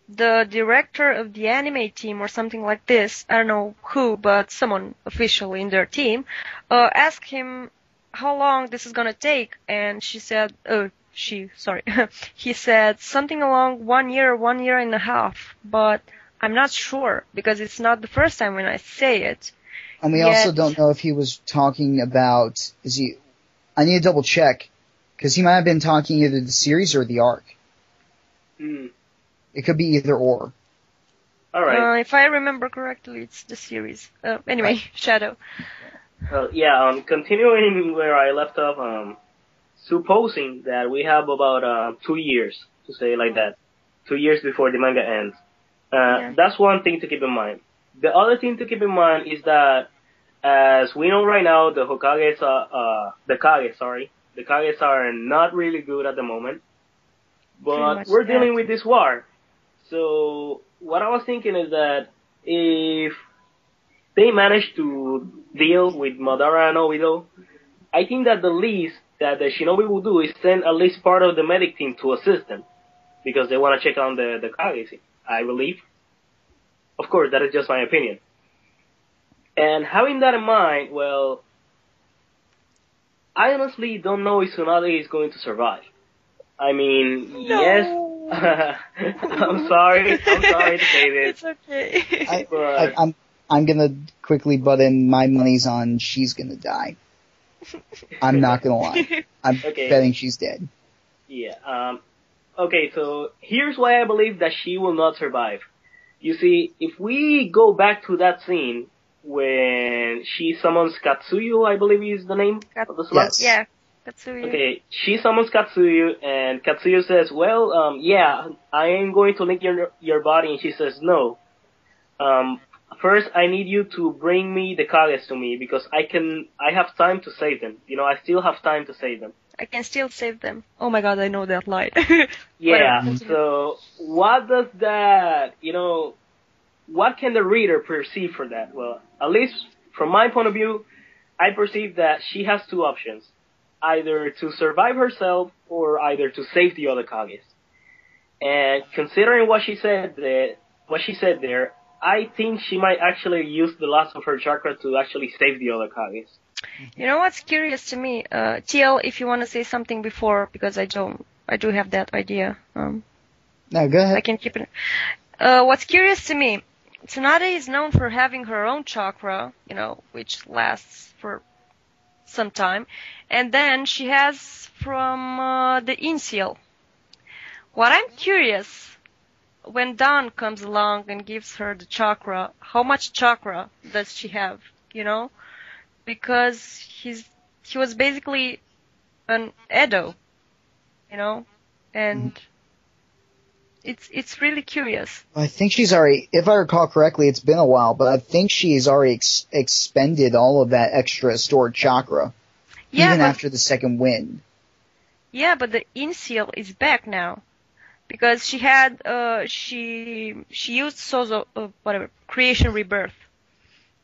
the director of the anime team or something like this, I don't know who, but someone official in their team, asked him how long this is gonna take, and he said something along 1 year, 1.5 years, but I'm not sure, because it's not the first time when I say it. And we also don't know if he was talking about, I need to double check, because he might have been talking either the series or the arc. It could be either or. Alright. If I remember correctly, it's the series. Anyway, right. Shadow. Continuing where I left off, supposing that we have about 2 years, to say it like that, 2 years before the manga ends. That's one thing to keep in mind. The other thing to keep in mind is that, as we know right now, the Kages are not really good at the moment. But we're dealing with this war. So, what I was thinking is that if they manage to deal with Madara and Obito, I think that the least that the Shinobi will do is send at least part of the medic team to assist them. Because they want to check on the Kage, I believe. Of course, that is just my opinion. And having that in mind, well, I honestly don't know if Tsunade is going to survive. I mean, no. Yes. I'm sorry to say this. It's okay. I'm gonna quickly butt in. My money's on she's gonna die. I'm not gonna lie. I'm Okay. betting she's dead. Yeah. Okay, so here's why I believe that she will not survive. You see, if we go back to that scene when she summons Katsuyu, I believe is the name of the slot. Yes. Yeah, Katsuyu. Okay, she summons Katsuyu, and Katsuyu says, well, yeah, I am going to link your body, and she says, no. First, I need you to bring me the Kages to me, because I have time to save them. You know, I still have time to save them. I can still save them. Oh my god, I know that line. Yeah, Whatever. so what does that, what can the reader perceive for that? Well, at least from my point of view, I perceive that she has two options. Either to survive herself or either to save the other Kages. And considering what she said there, I think she might actually use the last of her chakra to actually save the other Kages. You know what's curious to me? TL, if you want to say something before, because I do have that idea. No, go ahead. I can keep it. What's curious to me, Tsunade is known for having her own chakra, which lasts for some time. And then she has from the Inseal. What I'm curious, when Dawn comes along and gives her the chakra, how much chakra does she have, Because he was basically an Edo, and it's really curious. I think she's already, if I recall correctly, it's been a while, but I think she's already expended all of that extra stored chakra, even after the second wind. Yeah, but the Inseal is back now, because she had she used Sozo Creation Rebirth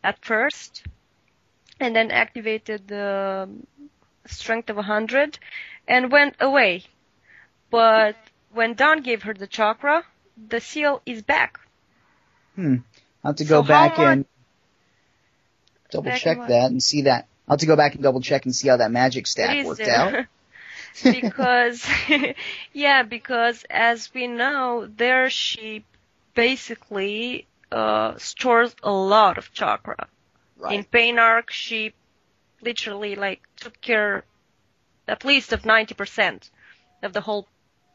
at first, and then activated the strength of 100 and went away. But when Dawn gave her the chakra, the seal is back. I'll have to go back and double check that and see that. I'll have to go back and double check and see how that magic stack worked out. Because, because as we know, their sheep basically stores a lot of chakra. Right. In Pain Arc, she literally took care at least of 90% of the whole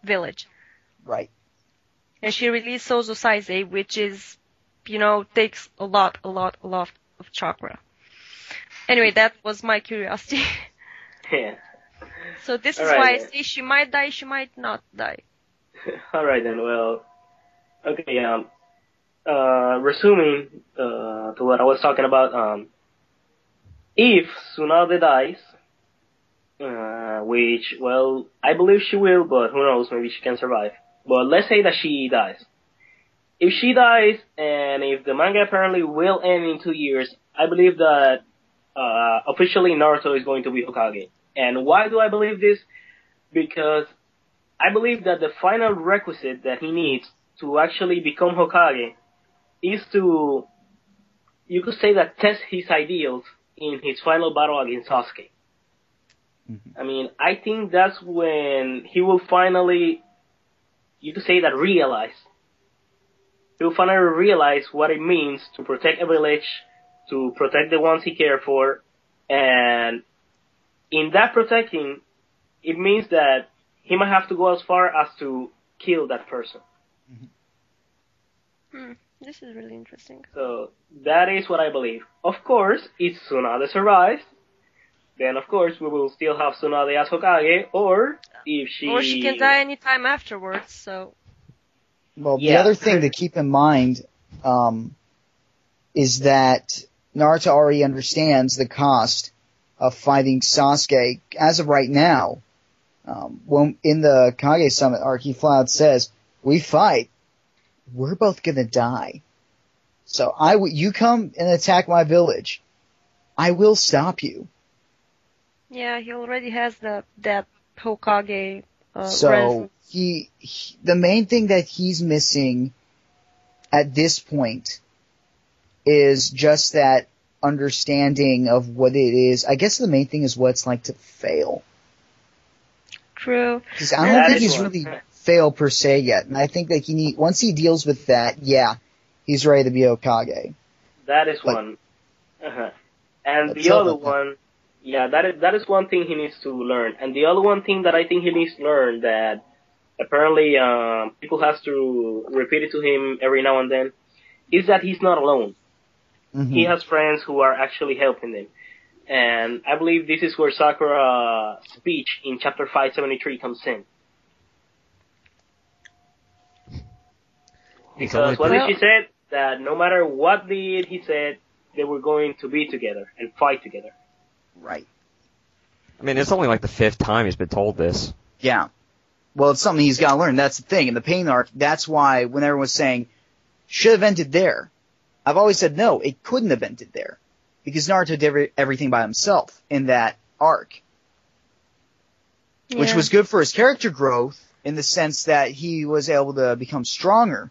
village. Right. And she released Sozo Saizei, which is, takes a lot of chakra. Anyway, that was my curiosity. Yeah. So this is All right, why I say she might die, she might not die. Alright then, well, okay, resuming to what I was talking about, if Tsunade dies, which, well, I believe she will, but who knows, maybe she can survive. But let's say that she dies. If she dies, and if the manga apparently will end in 2 years, I believe that officially Naruto is going to be Hokage. And why do I believe this? Because I believe that the final requisite that he needs to actually become Hokage is to, you could say that, test his ideals in his final battle against Sasuke. Mm-hmm. I mean, I think that's when he will finally, you could say that, realize. He will finally realize what it means to protect a village, to protect the ones he cares for, and in that protecting, it means that he might have to go as far as to kill that person. This is really interesting. So, that is what I believe. Of course, if Tsunade survives, then of course we will still have Tsunade as Hokage, or if she... Or she can die anytime afterwards, so... Well, the other thing to keep in mind is that Naruto already understands the cost of fighting Sasuke. As of right now, when in the Kage Summit arc, he flat out says, "We fight, we're both gonna die. So you come and attack my village, I will stop you." Yeah, he already has that Hokage. So the main thing that he's missing at this point is just that understanding of what it is. I guess the main thing is what it's like to fail. True. Because I don't think he's really failed per se yet, and I think that once he deals with that, he's ready to be Hokage. That is one. And the other one Yeah, that is one thing he needs to learn. And the other one thing that I think he needs to learn that apparently people has to repeat it to him every now and then is that he's not alone. Mm-hmm. He has friends who are actually helping him. And I believe this is where Sakura's speech in chapter 573 comes in. Because what did she say? That no matter what he said, they were going to be together and fight together. Right. I mean, it's only like the 5th time he's been told this. Yeah. Well, it's something he's got to learn. That's the thing. In the pain arc, that's why when everyone's saying, should have ended there, I've always said no, it couldn't have ended there. Because Naruto did everything by himself in that arc. Yeah. Which was good for his character growth in the sense that he was able to become stronger.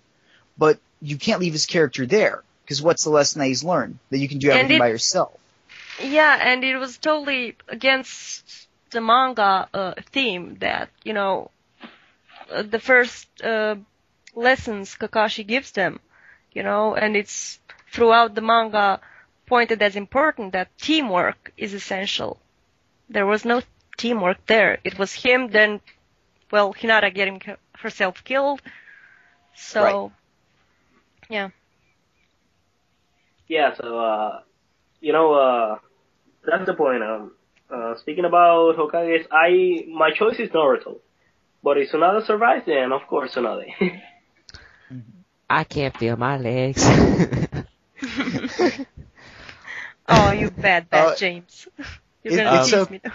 But you can't leave his character there. Because what's the lesson that he's learned? That you can do everything by yourself. Yeah, and it was totally against the manga theme that, the first lessons Kakashi gives them, and it's throughout the manga pointed as important that teamwork is essential. There was no teamwork there. It was him, then, Hinata getting herself killed. So, right. Yeah. Yeah, so, that's the point. Speaking about Hokages, my choice is Naruto. But if Tsunade survives, then of course Tsunade. I can't feel my legs. Oh, you bad James. You're gonna tease me though.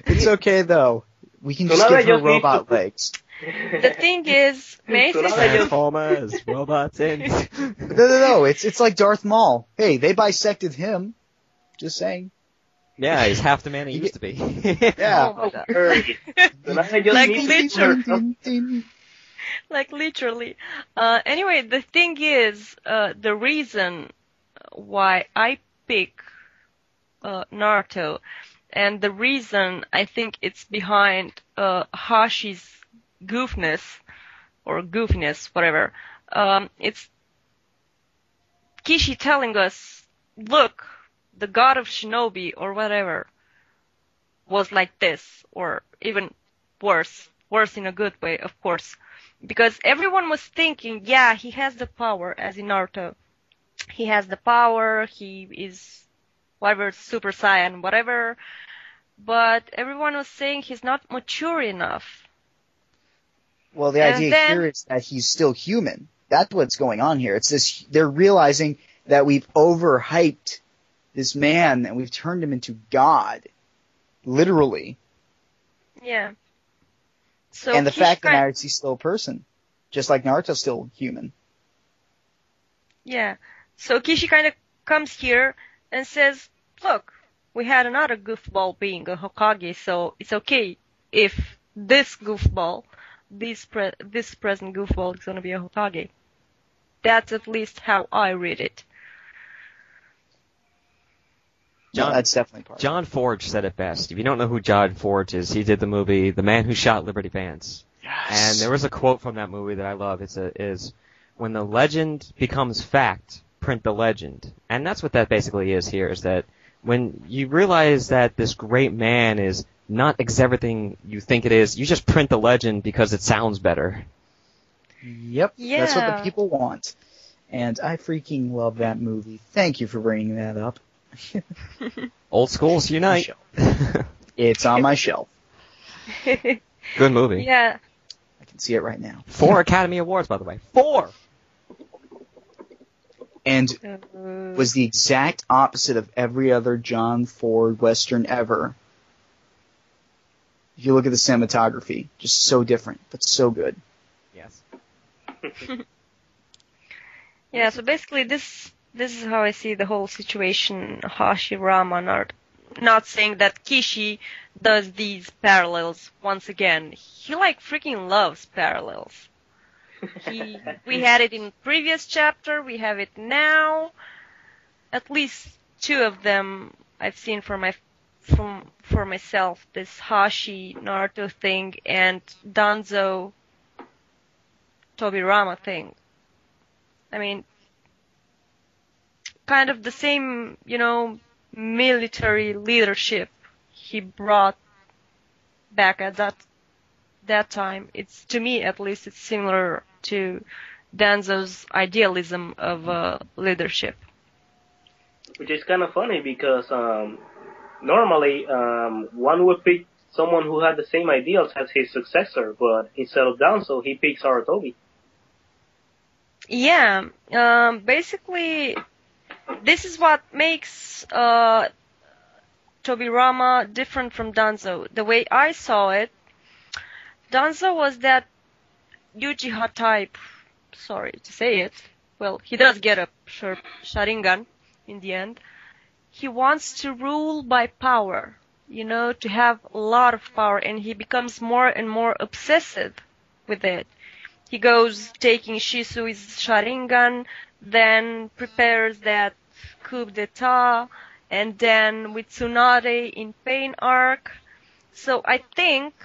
It's okay though. We can just give her robot legs. The thing is, Transformers, robots in. No. It's like Darth Maul. Hey, they bisected him. Just saying. Yeah, he's half the man he used to be. Yeah. Oh my God. Like literally. Anyway, the thing is, the reason why I pick Naruto, and the reason I think it's behind Hashi's goofiness, whatever. It's Kishi telling us, look, the god of shinobi or whatever was like this, or even worse in a good way, of course. Because everyone was thinking, yeah, he has the power, as in Naruto. He has the power, he is whatever, Super Saiyan, whatever. But everyone was saying he's not mature enough. Well, the idea here is that he's still human. That's what's going on here. It's this, they're realizing that we've overhyped this man and we've turned him into God. Literally. Yeah. So and the fact that Naruto's still a person. Just like Naruto's still human. Yeah. So Kishi kind of comes here and says, look, we had another goofball being a Hokage, so it's okay if this goofball, this present goofball is going to be a Hokage. That's at least how I read it. That's definitely part John Forge said it best. If you don't know who John Forge is, he did the movie The Man Who Shot Liberty Vance. Yes. And there was a quote from that movie that I love. Is when the legend becomes fact, print the legend. And that's what that basically is here, is that when you realize that this great man is not everything you think it is, you just print the legend because it sounds better. Yep. Yeah. That's what the people want. And I freaking love that movie. Thank you for bringing that up. Old schools unite. It's on my shelf. Good movie. Yeah. I can see it right now. 4 Academy Awards, by the way. 4! And was the exact opposite of every other John Ford Western ever. If you look at the cinematography, just so different, but so good. Yes. Yeah, so basically this is how I see the whole situation. Hashirama, not saying that Kishi does these parallels once again. He freaking loves parallels. We had it in previous chapter, we have it now. At least 2 of them I've seen for myself. This Hashi Naruto thing and Danzo Tobirama thing. I mean, kind of the same, military leadership he brought back at that time. It's, to me at least, it's similar to Danzo's idealism of leadership. Which is kind of funny because normally one would pick someone who had the same ideals as his successor, but instead of Danzo, he picks Sarutobi. Yeah, basically, this is what makes Tobirama different from Danzo. The way I saw it, Danzo was that Uchiha type. Sorry to say it. Well, he does get a Sharingan in the end. He wants to rule by power, to have a lot of power, and he becomes more and more obsessive with it. He goes taking Shisui's Sharingan, then prepares that coup d'etat, and then with Tsunade in Pain Arc. So I think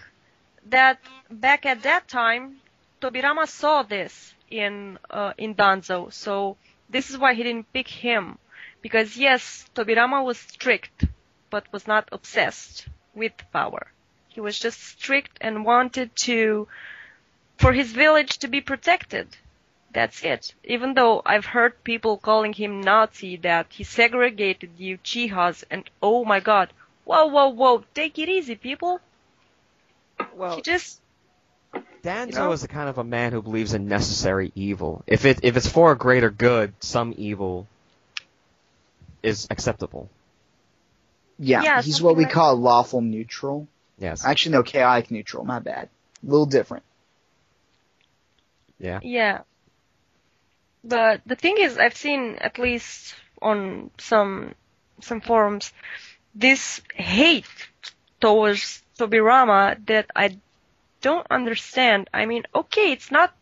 that back at that time, Tobirama saw this in Danzo. So this is why he didn't pick him. Because yes, Tobirama was strict, but was not obsessed with power. He was just strict and wanted for his village to be protected. That's it. Even though I've heard people calling him Nazi, that he segregated the Uchihas, and oh my god, whoa, take it easy, people. Well, He just, Danzo is the kind of a man who believes in necessary evil. If it's for a greater good, some evil is acceptable. Yeah, he's what we call lawful neutral. Yes. Actually, no, chaotic neutral. My bad. A little different. Yeah. Yeah. But the thing is, I've seen, at least on some forums, this hate towards Tobirama that I don't understand. I mean, okay, it's not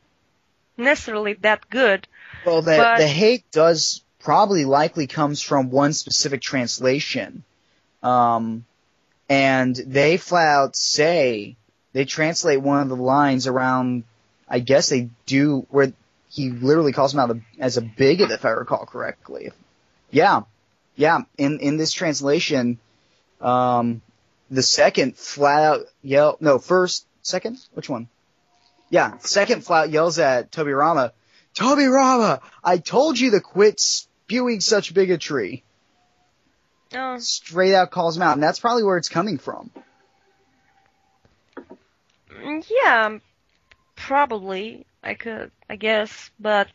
necessarily that good. Well, the hate does probably likely comes from one specific translation. And they flat out say, they translate one of the lines around, I guess they do, where he literally calls him out as a bigot, if I recall correctly. Yeah. In this translation, the second flat out second? Which one? Yeah, second flat out yells at Tobirama, I told you to quit spewing such bigotry. Oh. Straight out calls him out, and that's probably where it's coming from. Yeah, probably. I guess, but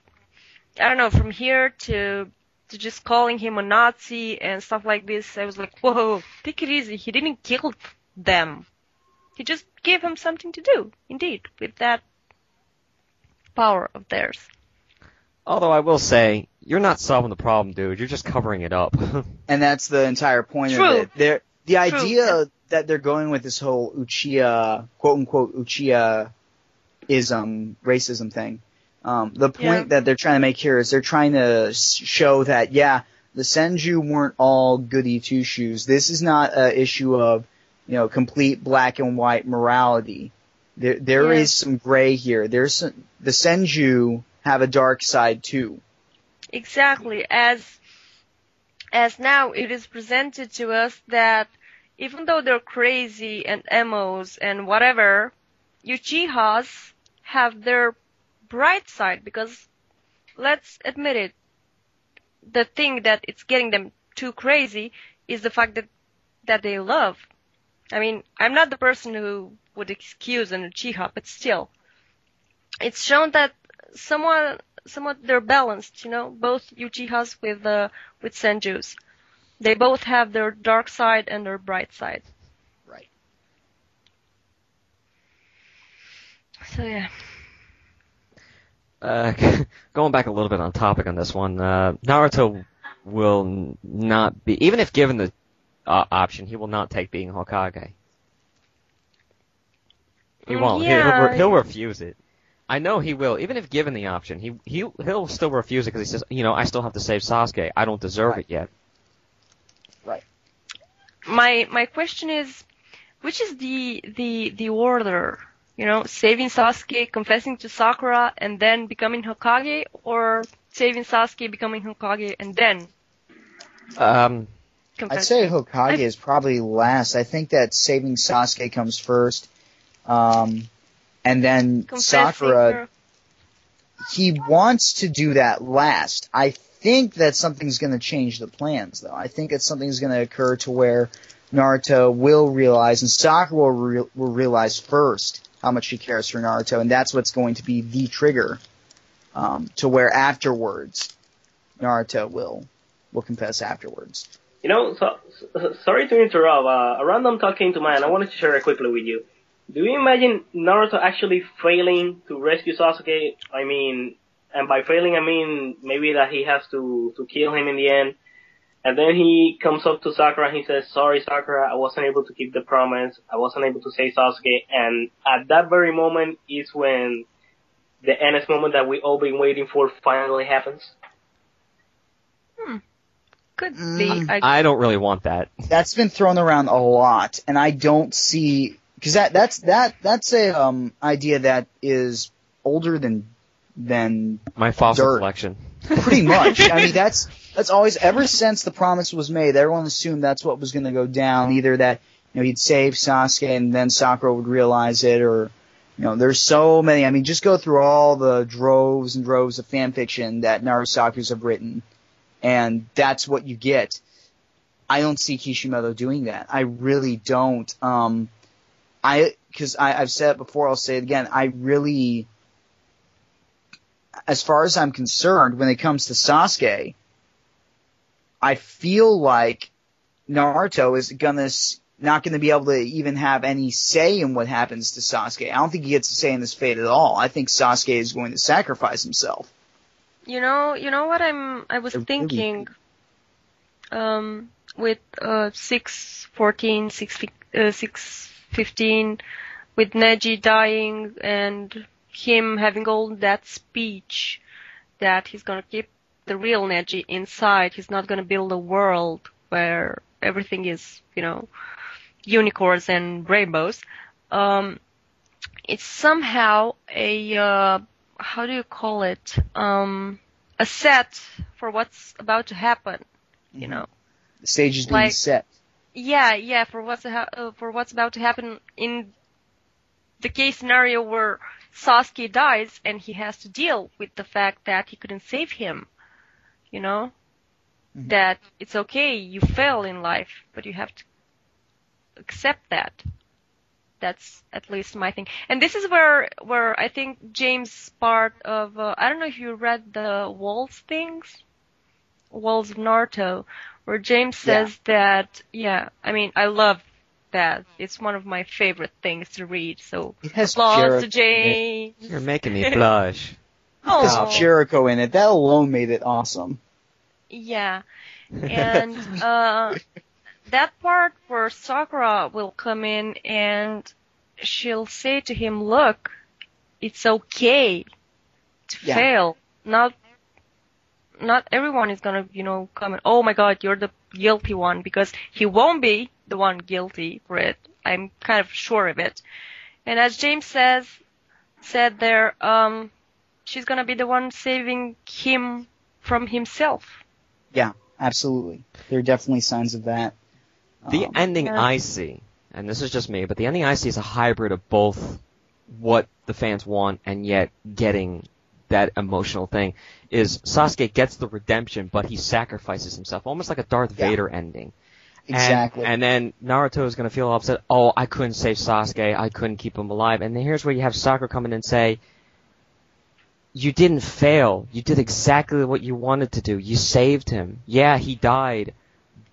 I don't know, from here to just calling him a Nazi and stuff like this, I was like, whoa, take it easy. He didn't kill them. He just gave him something to do, indeed, with that power of theirs. Although I will say, you're not solving the problem, dude. You're just covering it up. And that's the entire point of it. The idea that they're going with this whole Uchiha, quote-unquote Uchiha-ism, racism thing, the point that they're trying to make here is they're trying to show that, the Senju weren't all goody two-shoes. This is not an issue of, complete black and white morality. There is some gray here. The Senju have a dark side too. Exactly. As now it is presented to us that even though they're crazy and emos and whatever, Uchihas have their bright side, because let's admit it, the thing that it's getting them too crazy is the fact that they love. I mean, I'm not the person who would excuse an Uchiha, but still, it's shown that somewhat they're balanced, both Uchihas with Senjus. They both have their dark side and their bright side. Right. So yeah. Going back a little bit on topic on this one, Naruto will not be, even if given the option, he will not take being Hokage. He won't. Yeah. He'll refuse it. I know he will. Even if given the option, he'll still refuse it because he says, I still have to save Sasuke. I don't deserve it yet. Right. My question is, which is the order? Saving Sasuke, confessing to Sakura, and then becoming Hokage, or saving Sasuke, becoming Hokage, and then? I'd say Hokage is probably last. I think that saving Sasuke comes first. And then Sakura, he wants to do that last. I think that something's going to change the plans, though. I think that something's going to occur to where Naruto will realize, and Sakura will realize first how much she cares for Naruto, and that's what's going to be the trigger to where afterwards Naruto will confess afterwards. You know, sorry to interrupt. A random thought came to mind. I wanted to share it quickly with you. Do you imagine Naruto actually failing to rescue Sasuke? I mean, and by failing, I mean maybe that he has to kill him in the end. And then he comes up to Sakura and he says, "Sorry, Sakura, I wasn't able to keep the promise. I wasn't able to save Sasuke." And at that very moment is when the endless moment that we all been waiting for finally happens. Could be. I don't really want that. That's been thrown around a lot, and I don't see, because that's a idea that is older than my fossil dirt. collection. Pretty much. I mean, that's always, ever since the promise was made, everyone assumed that's what was going to go down. Either that, he'd save Sasuke and then Sakura would realize it, or, there's so many. I mean, just go through all the droves and droves of fanfiction that NaruSaku's have written, and that's what you get. I don't see Kishimoto doing that. I really don't. Because I've said it before, I'll say it again. I really, as far as I'm concerned, when it comes to Sasuke, I feel like Naruto is not gonna be able to even have any say in what happens to Sasuke. I don't think he gets a say in his fate at all. I think Sasuke is going to sacrifice himself. You know what I was thinking, with 6:14, 6:15, with Neji dying and him having all that speech that he's gonna keep the real Neji inside. He's not gonna build a world where everything is, unicorns and rainbows. It's somehow a how do you call it? A set for what's about to happen. The stage is being set. Yeah, for what's about to happen in the case scenario where Sasuke dies and he has to deal with the fact that he couldn't save him. That it's okay, you fail in life, but you have to accept that. That's at least my thing. And this is where I think James' part of, I don't know if you read the Walls of Naruto, where James says that, I mean, I love that. It's one of my favorite things to read, so it has applause to James. You're making me blush. It has Jericho in it. That alone made it awesome. Yeah. And, that part where Sakura will come in and she'll say to him, "Look, it's okay to fail. Not everyone is gonna, come and, oh my God, you're the guilty one," because he won't be the one guilty for it. I'm kind of sure of it. And as James said there, she's gonna be the one saving him from himself. Yeah, absolutely. There are definitely signs of that. The ending I see, and this is just me, but the ending I see is a hybrid of both what the fans want and yet getting that emotional thing, is Sasuke gets the redemption, but he sacrifices himself, almost like a Darth Vader ending. Exactly. And then Naruto is going to feel upset, "Oh, I couldn't save Sasuke, I couldn't keep him alive." And then here's where you have Sakura come in and say, "You didn't fail. You did exactly what you wanted to do. You saved him. Yeah, he died,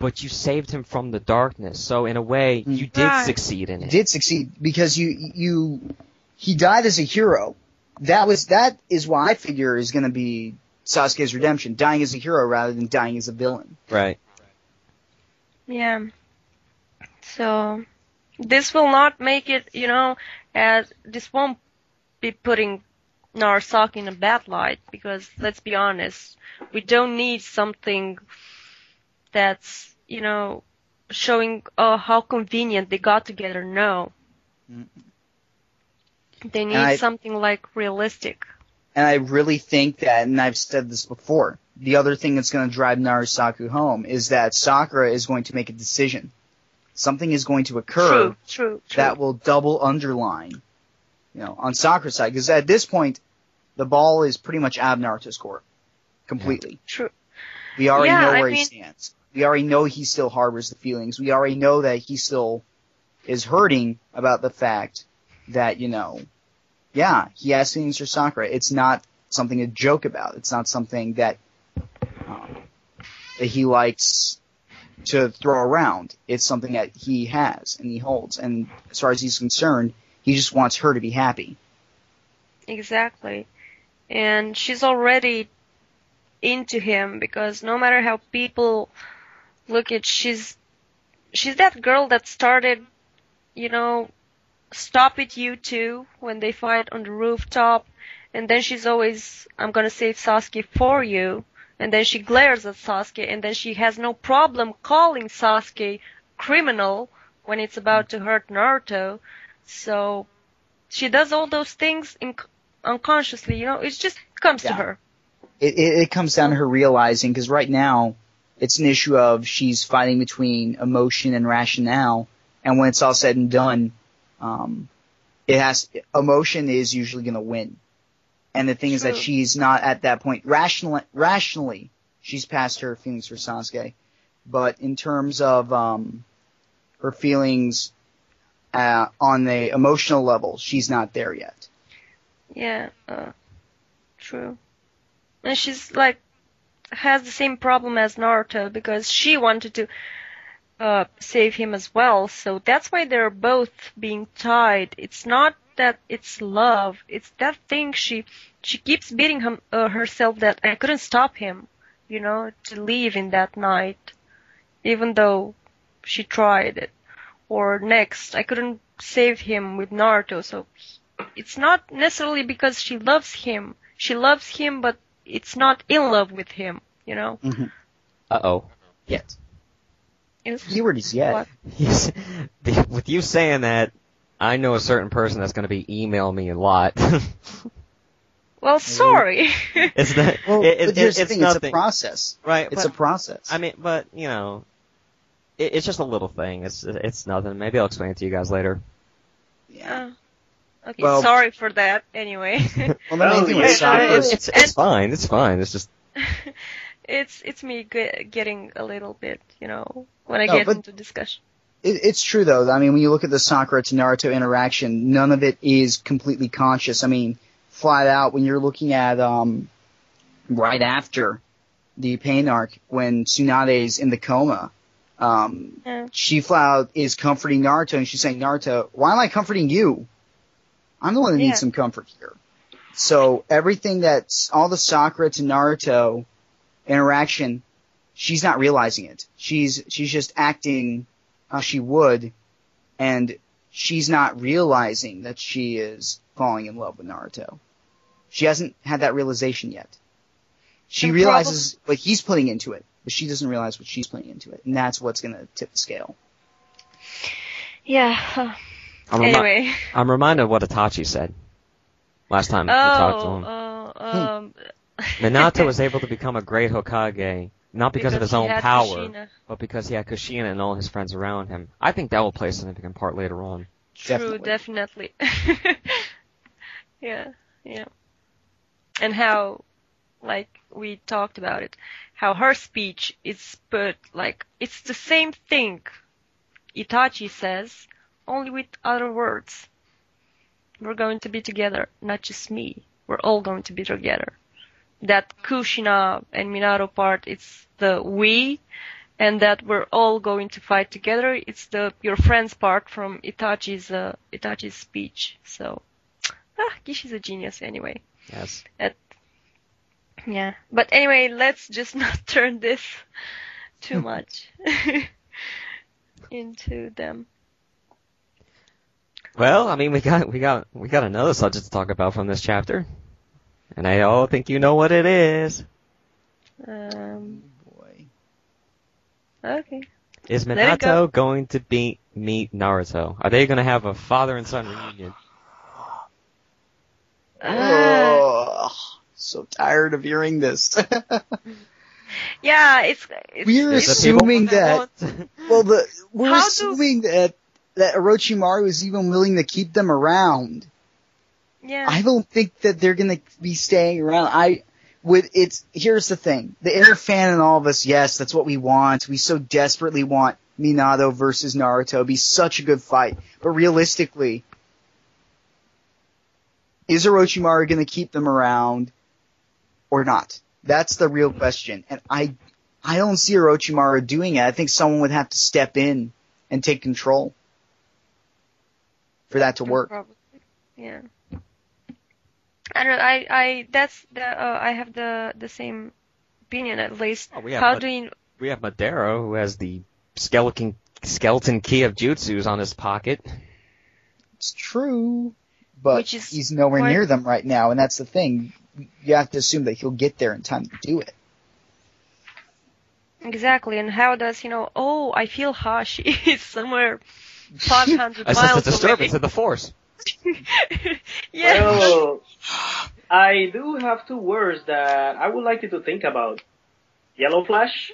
but you saved him from the darkness. So in a way, you did succeed in it." You did succeed because he died as a hero. That is what I figure is going to be Sasuke's redemption, dying as a hero rather than dying as a villain. Right. Yeah. So this will not make it, as this won't be putting NaruSaku in a bad light, because let's be honest, we don't need something that's, showing how convenient they got together. No. They need something like realistic. And I really think that, and I've said this before, the other thing that's going to drive NaruSaku home is that Sakura is going to make a decision. Something is going to occur True. that will double underline, on Sakura's side. Because at this point, the ball is pretty much out of Naruto's court. Completely. True. We already know where he stands. We already know he still harbors the feelings. We already know that he still is hurting about the fact that, he has feelings for Sakura. It's not something to joke about. It's not something that he likes to throw around. It's something that he has and he holds. And as far as he's concerned, he just wants her to be happy. Exactly. And she's already into him because no matter how people look at, she's that girl that started, stop it you two when they fight on the rooftop, and then she's always, I'm gonna save Sasuke for you, and then she glares at Sasuke, and then she has no problem calling Sasuke criminal when it's about to hurt Naruto. So she does all those things unconsciously, it just comes to her. It comes down to her realizing, because right now it's an issue of she's fighting between emotion and rationale, and when it's all said and done, emotion is usually going to win. And the thing is that she's not at that point. Rationally, she's past her feelings for Sasuke, but in terms of her feelings on the emotional level, she's not there yet. Yeah, true. And she's has the same problem as Naruto because she wanted to save him as well. So that's why they're both being tied. It's not that it's love. It's that thing she keeps beating herself that I couldn't stop him, to leave in that night, even though she tried it. Or next, I couldn't save him with Naruto. So it's not necessarily because she loves him. She loves him, but it's not in love with him, Mm-hmm. Uh-oh. Yet. Keyword is yet. With you saying that, I know a certain person that's going to be emailing me a lot. Well, sorry. It's not, but here's the thing, nothing. It's a process. Right. It's a process. I mean, but, it's just a little thing. It's nothing. Maybe I'll explain it to you guys later. Yeah. Okay, sorry for that, anyway. Well, the main thing with Sakura it's fine. It's fine. It's just... It's me getting a little bit, when I get into discussion. It's true, though. I mean, when you look at the Sakura to Naruto interaction, none of it is completely conscious. I mean, flat out, when you're looking at right after the pain arc, when Tsunade's in the coma, she flat out is comforting Naruto, and she's saying, Naruto, why am I comforting you? I'm the one that needs some comfort here. So everything all the Sakura to Naruto interaction, she's not realizing it. She's just acting how she would, and she's not realizing that she is falling in love with Naruto. She hasn't had that realization yet. She realizes what he's putting into it, but she doesn't realize what she's putting into it, and that's what's going to tip the scale. Yeah. Anyway. I'm reminded of what Itachi said last time we talked to him. Minato was able to become a great Hokage, not because of his own power, Kushina. But because he had Kushina and all his friends around him. I think that will play a significant part later on. True, definitely. Yeah. And how, we talked about it, how her speech is put, it's the same thing Itachi says, only with other words. We're going to be together, not just me. We're all going to be together. That Kushina and Minato part, it's the we, and that we're all going to fight together, it's the your friends part from Itachi's speech. So, Gishi's a genius anyway. Yes. Yeah. But anyway, let's just not turn this too much into them. Well, I mean, we got another subject to talk about from this chapter, and I all think you know what it is. Boy. Okay. Is Minato going to meet Naruto? Are they going to have a father and son reunion? so tired of hearing this. Yeah, it's We're it's- assuming that. Well, we're How do- assuming that Orochimaru is even willing to keep them around. yeah. I don't think that they're gonna be staying around. Here's the thing. The inner fan in all of us, yes, that's what we want. We so desperately want Minato versus Naruto. It'd be such a good fight. But realistically, is Orochimaru gonna keep them around or not? That's the real question. And I don't see Orochimaru doing it. I think someone would have to step in and take control for that to work. Probably. Yeah. I don't know. I have the same opinion at least. Oh, we have How Ma- do you? We have Madara, who has the skeleton key of jutsus on his pocket. It's true, but Which is he's nowhere quite- near them right now, and that's the thing. You have to assume that he'll get there in time to do it. Exactly. And how does he know? Oh, I feel Hashi is somewhere 500 It's miles just a disturbance away. in the force. Yeah. Well, I do have two words that I would like you to think about. Yellow Flash?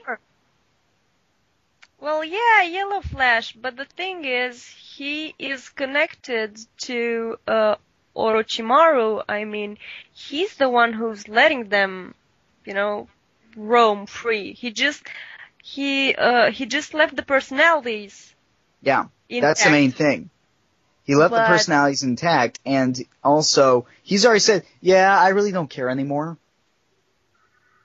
Well, yeah, Yellow Flash, but the thing is, he is connected to Orochimaru. I mean, he's the one who's letting them, roam free. He just left the personalities. Yeah, intact. that's the main thing. He left the But- personalities intact, and also, he's already said, yeah, I really don't care anymore.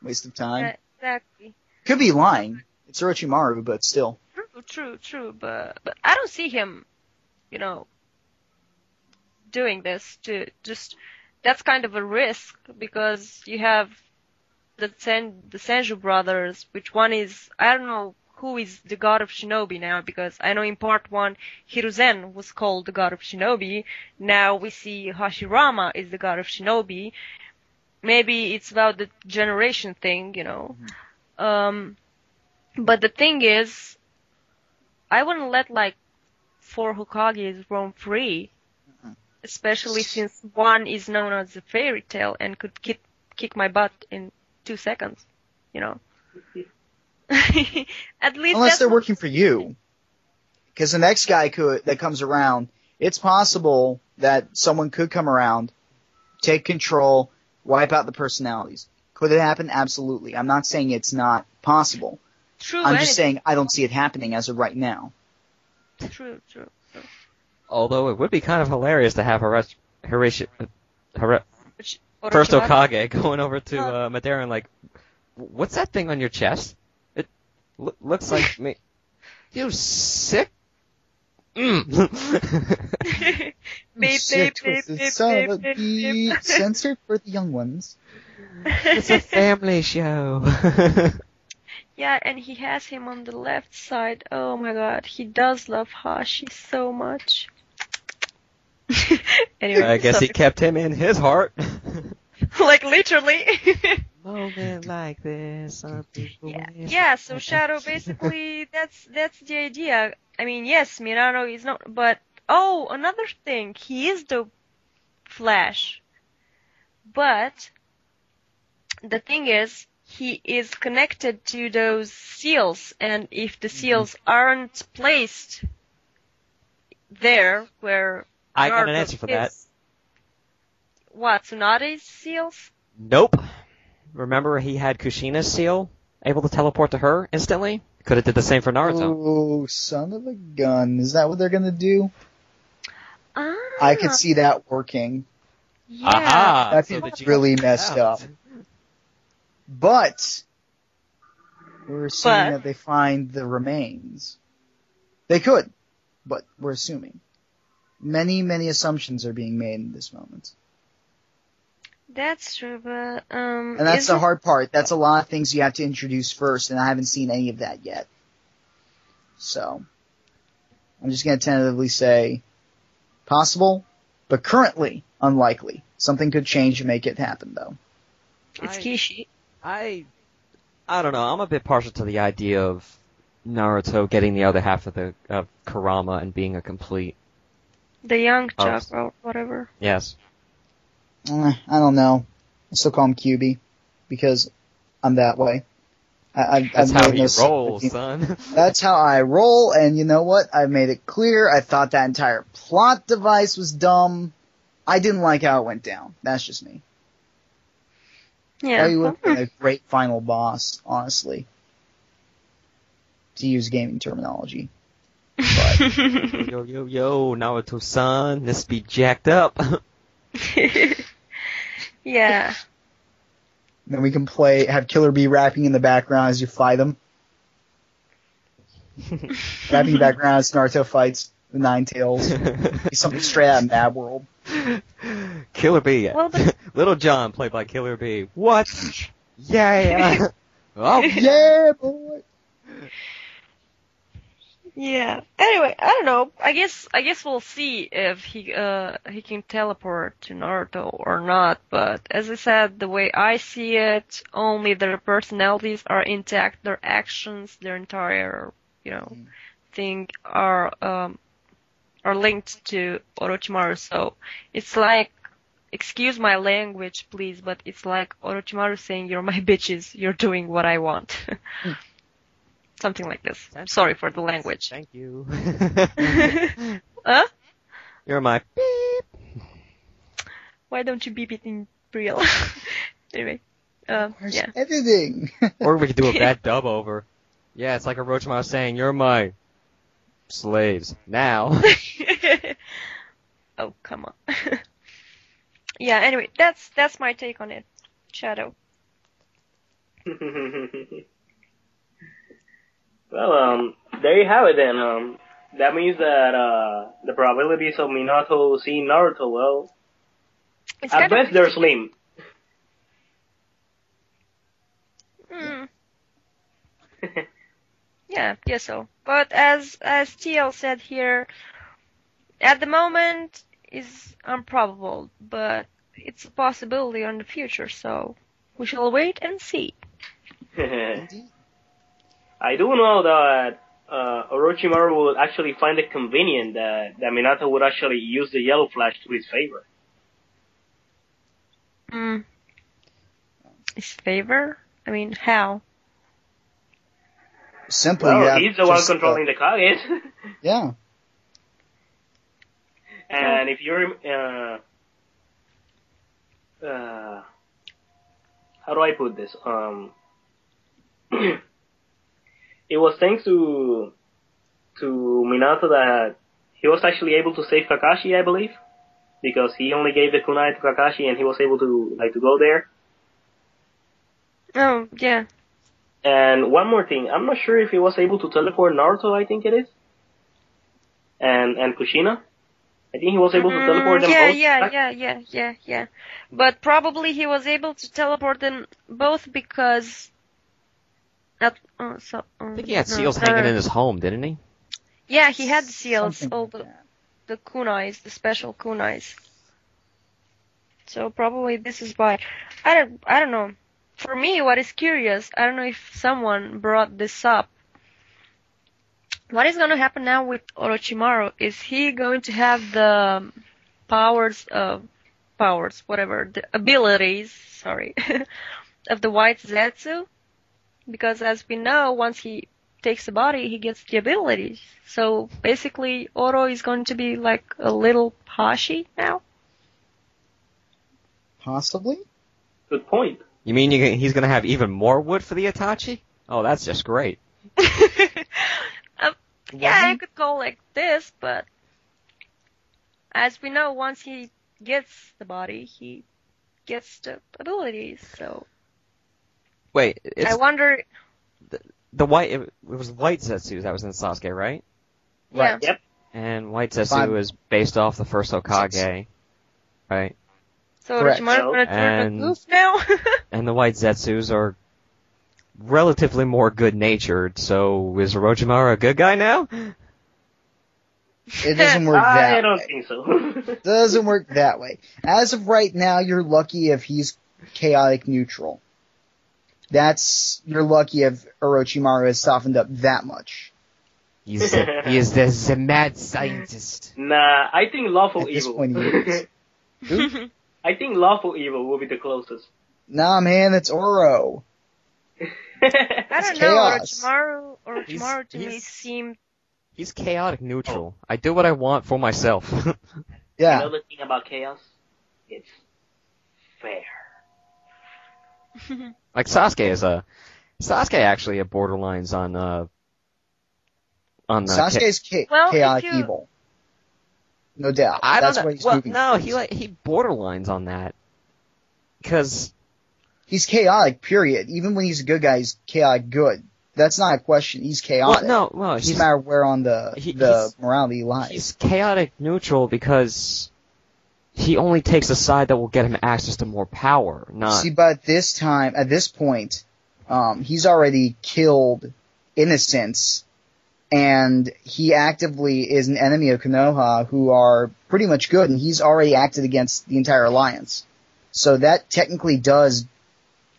Waste of time. Exactly. Could be lying. It's Orochimaru, but still. True, but I don't see him, doing this to just, that's kind of a risk because you have the Senju brothers, which one is, I don't know who is the god of shinobi now, because I know in part 1, Hiruzen was called the god of shinobi. Now we see Hashirama is the god of shinobi. Maybe it's about the generation thing, But the thing is, I wouldn't let 4 Hokages roam free, especially since one is known as a fairy tale and could kick my butt in 2 seconds, At least Unless that's they're what- working for you. Because the next guy that comes around, it's possible that someone could come around, take control, wipe out the personalities. Could it happen? Absolutely. I'm not saying it's not possible. True. I'm just saying I don't see it happening as of right now. True. Although it would be kind of hilarious to have First Orochimaru- Hokage going over to Madara and what's that thing on your chest? It looks like me. You sick? Beep, Sick beep, twisted beep, son beep, of a beep, bee. beep. Censored for the young ones. It's a family show. Yeah, and he has him on the left side. Oh my god, he does love Hashi so much. Anyway, I guess he sorry. kept him in his heart. literally. Moment like this, some people wish- Yeah, so Shadow basically that's the idea. I mean, yes, Minato is not, but another thing, he is the Flash. But the thing is, he is connected to those seals, and if the seals aren't placed there where I got an Naruto answer for that. is- What, Tsunade's seals? Nope. Remember he had Kushina's seal, able to teleport to her instantly? Could have did the same for Naruto. Oh, son of a gun. Is that what they're gonna do? Ah, I could see that working. yeah. Aha! That's So did you really check messed out? up. But we're assuming But- that they find the remains. They could, but we're assuming. Many, many assumptions are being made in this moment. That's true, but And that's the hard part. That's a lot of things you have to introduce first, and I haven't seen any of that yet. So, I'm just going to tentatively say possible, but currently unlikely. Something could change and make it happen, though. It's I- Kishi. I don't know. I'm a bit partial to the idea of Naruto getting the other half of Kurama and being a complete. The young Oh. chakra or whatever. Yes. I don't know. I still call him QB because I'm that way. That's I've how made he no rolls, son. That's how I roll, and you know what? I've made it clear. I thought that entire plot device was dumb. I didn't like how it went down. That's just me. Yeah. He would have been a great final boss, honestly. To use gaming terminology. But Yo, Naruto-san, this be jacked up. Yeah. then we can have Killer Bee rapping in the background as you fight them. Rapping in the background as Naruto fights the Nine Tails. Be something straight out of Mad World. Killer Bee. Well, but- Little John played by Killer Bee. What? Yeah. Oh, Yeah, boy. Yeah. Anyway, I don't know. I guess we'll see if he can teleport to Naruto or not. But as I said, the way I see it, only their personalities are intact. Their actions, their entire thing are linked to Orochimaru. So it's like, excuse my language, please, but it's like Orochimaru saying, "You're my bitches. You're doing what I want." Something like this. I'm sorry for the language. Thank you. Huh? You're my beep. Why don't you beep it in real? Anyway, Where's yeah. editing? Or we could do a bad dub over. Yeah, it's like Orochimaru saying, "You're my slaves now." Oh, come on. Yeah. Anyway, that's my take on it. Shadow. Well, there you have it then. That means that the probabilities of Minato seeing Naruto, well, It's at kind of best they're slim. Yeah, guess so. But as TL said here, at the moment is improbable, but it's a possibility in the future. So we shall wait and see. I do know that Orochimaru would actually find it convenient that Minato would actually use the yellow flash to his favor. His favor? I mean, how? Simply, you Well, have he's the one just, controlling the Kage. Yeah. And if you're, how do I put this? It was thanks to Minato that he was actually able to save Kakashi, I believe, because he only gave the kunai to Kakashi and he was able to go there. Oh, yeah. And one more thing, I'm not sure if he was able to teleport Naruto, I think it is, and Kushina. I think he was able to teleport them both. Yeah. But probably he was able to teleport them both because. I think he had seals hanging in his home, didn't he? Yeah, he had the seals, Something all like that. the kunais, the special kunais. So probably this is why. I don't know. For me, what is curious, I don't know if someone brought this up. What is going to happen now with Orochimaru? Is he going to have the the abilities, of the White Zetsu? Because as we know, once he takes the body, he gets the abilities. So basically, Oro is going to be like a little Hashi now? Possibly? Good point. You mean he's gonna have even more wood for the Itachi? Oh, that's just great. Yeah, you could go like this, but as we know, once he gets the body, he gets the abilities, so... Wait, I wonder... the white, it was White Zetsu that was in Sasuke, right? Yeah. Right. Yep. And White Zetsu is based off the first Hokage, right? So Correct. Orochimaru's gonna turn a And- goof now? And the White Zetsus are relatively more good-natured, so is Orochimaru a good guy now? It doesn't work that I don't way. think so. Doesn't work that way. As of right now, you're lucky if he's chaotic neutral. You're lucky if Orochimaru has softened up that much. He is the mad scientist. Nah, I think lawful At this evil. point, he is. I think lawful evil will be the closest. Nah, man, it's Oro. I don't know. chaos. Orochimaru to me he's- seemed. He's chaotic neutral. I do what I want for myself. Yeah. You know the thing about chaos? It's fair. Like Sasuke actually at borderlines on Sasuke's Well, chaotic if you- evil. No doubt. I don't That's know. what he's Well, moving no, towards. he borderlines on that. Cause He's chaotic, period. Even when he's a good guy, he's chaotic good. That's not a question. He's chaotic. well, It's just a matter of where on the he's- morality lies. he's chaotic neutral because he only takes a side that will get him access to more power, not... See, but at this point, he's already killed innocents, and he actively is an enemy of Konoha, who are pretty much good, and he's already acted against the entire alliance. So that technically does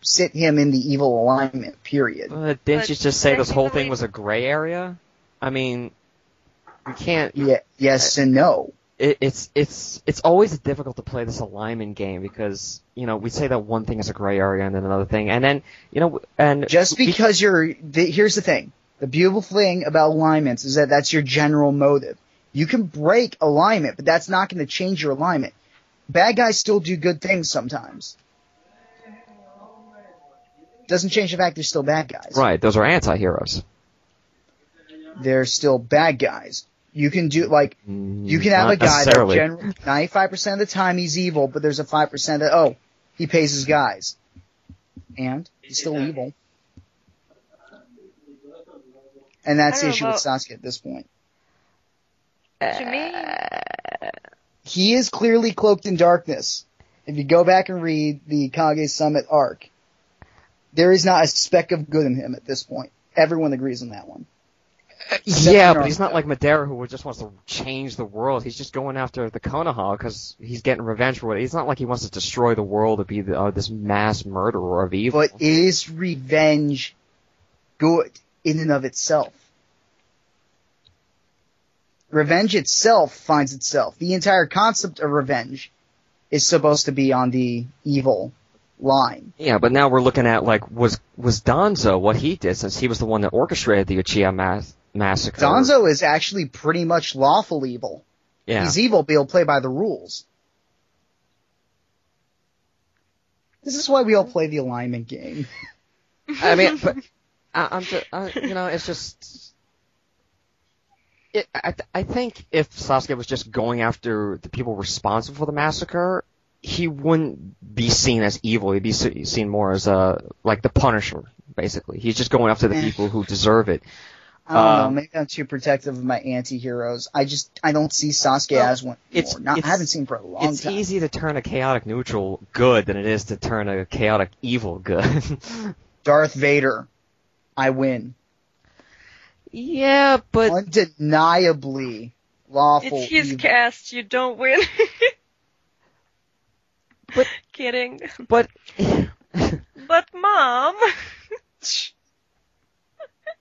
sit him in the evil alignment, period. Didn't you just say this whole technically- thing was a gray area? I mean, you can't... Yeah, yes and no. It's always difficult to play this alignment game because, we say that one thing is a gray area and then another thing, and then, and... Just because here's the thing. The beautiful thing about alignments is that that's your general motive. You can break alignment, but that's not going to change your alignment. Bad guys still do good things sometimes. Doesn't change the fact they're still bad guys. Right, those are anti-heroes. They're still bad guys. You can do, you can have Not a guy that necessarily. 95% of the time he's evil, but there's a 5% that, he pays his guys. And he's still evil. And that's the I don't issue know with Sasuke at this point. To me, He is clearly cloaked in darkness. If you go back and read the Kage Summit arc, there is not a speck of good in him at this point. Everyone agrees on that one. Yeah, for but he's not Naruto. like Madara who just wants to change the world. He's just going after the Konoha because he's getting revenge for it. It's not like he wants to destroy the world to be this mass murderer of evil. But is revenge good in and of itself? Revenge itself finds itself. The entire concept of revenge is supposed to be on the evil line. Yeah, but now we're looking at, was Danzo what he did, since he was the one that orchestrated the Uchiha massacre. Danzo is actually pretty much lawful evil. Yeah. He's evil, but he'll play by the rules. This is why we all play the alignment game. I mean, but I'm just, it's just... I think if Sasuke was just going after the people responsible for the massacre, he wouldn't be seen as evil. He'd be seen more as like the Punisher, basically. He's just going after the people who deserve it. I don't know. Maybe I'm too protective of my anti-heroes. I don't see Sasuke as one anymore. I haven't seen him for a long It's time. easy to turn a chaotic neutral good than it is to turn a chaotic evil good. Darth Vader. I win. Yeah, but... Undeniably lawful it's his evil. cast. You don't win. But- Kidding. But... But mom.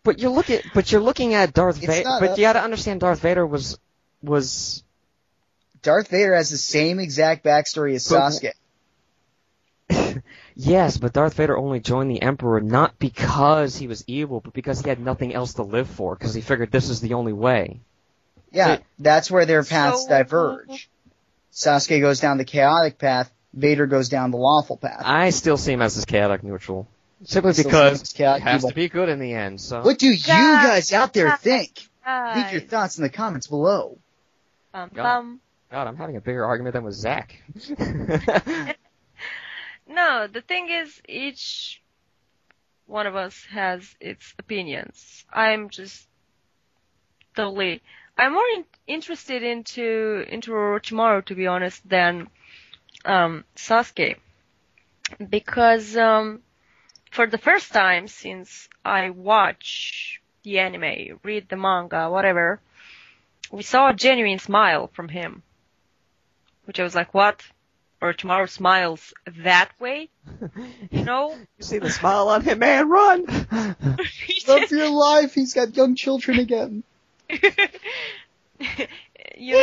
But you're looking at Darth It's Vader. not But up- you gotta understand Darth Vader was Darth Vader has the same exact backstory as But- Sasuke. Yes, but Darth Vader only joined the Emperor not because he was evil, but because he had nothing else to live for, because he figured this is the only way. Yeah, It- that's where their paths So- diverge. Sasuke goes down the chaotic path, Vader goes down the lawful path. I still see him as this chaotic neutral. Simply Still because see him as chaotic he has evil. to be good in the end, so... What do you guys out there think? Hi. Leave your thoughts in the comments below. Bum, God. bum. God, I'm having a bigger argument than with Zach. No, the thing is, each one of us has its opinions. I'm more interested into Orochimaru, to be honest, than Sasuke, because for the first time since I watch the anime, read the manga, whatever, we saw a genuine smile from him, which I was like, what? Orochimaru smiles that way? You know? You see the smile on him, man, run! Run for your life, he's got young children again. You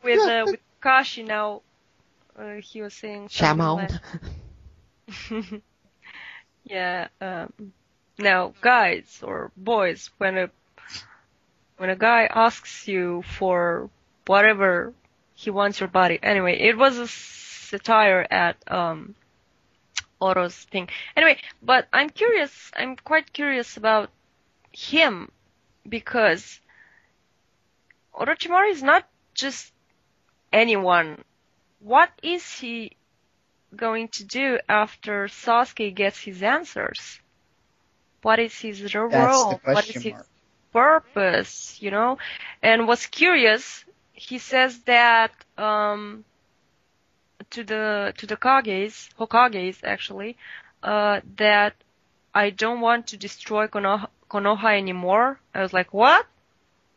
know, with Kashi now, he was saying something Shamon. like, Yeah. Now, guys or boys, when a guy asks you for whatever he wants your body. Anyway, it was a satire at Oro's thing. Anyway, but I'm quite curious about him because Orochimaru is not just anyone. What is he going to do after Sasuke gets his answers? What is his role? What is his purpose? You know? And what's curious, he says that to the Hokages actually, that I don't want to destroy Konoha anymore. I was like, what?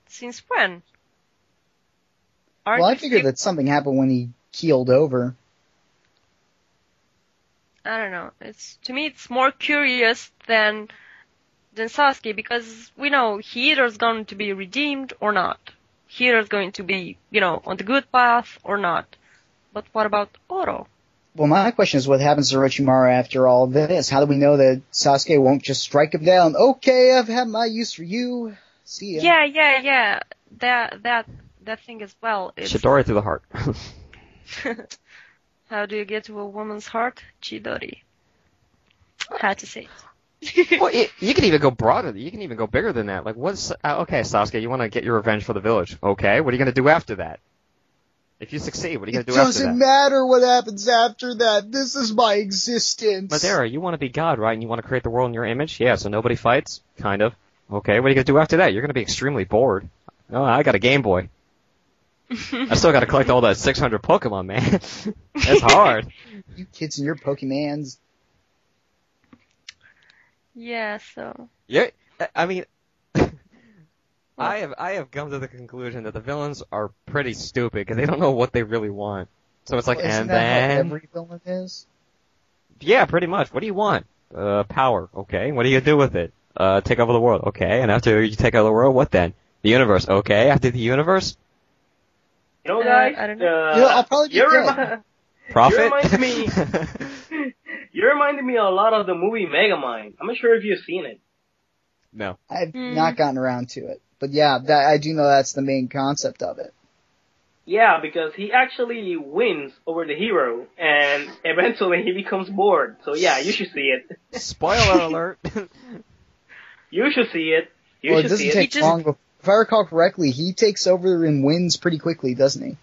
Since when? Well, I figured that something happened when he keeled over. I don't know. To me, it's more curious than Sasuke because we know he either's going to be redeemed or not. He either's going to be, on the good path or not. But what about Oro? Well, my question is what happens to Orochimaru after all this? How do we know that Sasuke won't just strike him down? Okay, I've had my use for you. See ya. Yeah. That thing as well. Chidori through the heart. How do you get to a woman's heart? Chidori. Had to say it. Well, you can even go broader. You can even go bigger than that. Like, okay, Sasuke, you want to get your revenge for the village. Okay, what are you going to do after that? If you succeed, what are you going to do after that? It doesn't matter what happens after that. This is my existence. Madara, you want to be God, right? And you want to create the world in your image? Yeah, so nobody fights? Kind of. Okay, what are you going to do after that? You're going to be extremely bored. Oh, I got a Game Boy. I still got to collect all that 600 Pokemon, man. That's hard. You kids and your Pokemans. Yeah, so. Yeah, I mean, I have come to the conclusion that the villains are pretty stupid because they don't know what they really want. So it's like, well, and that then how every villain is? Yeah, pretty much. What do you want? Power. Okay. What do you do with it? Take over the world. Okay. And after you take over the world, what then? The universe. Okay. After the universe. Guys, I don't know. I'll probably be dead. Profit. You reminded me a lot of the movie Megamind. I'm not sure if you've seen it. No. I've not gotten around to it. But yeah, I do know that's the main concept of it. Yeah, because he actually wins over the hero, and eventually he becomes bored. So yeah, you should see it. Spoiler alert. You should see it. It doesn't take long. If I recall correctly, he takes over and wins pretty quickly, doesn't he?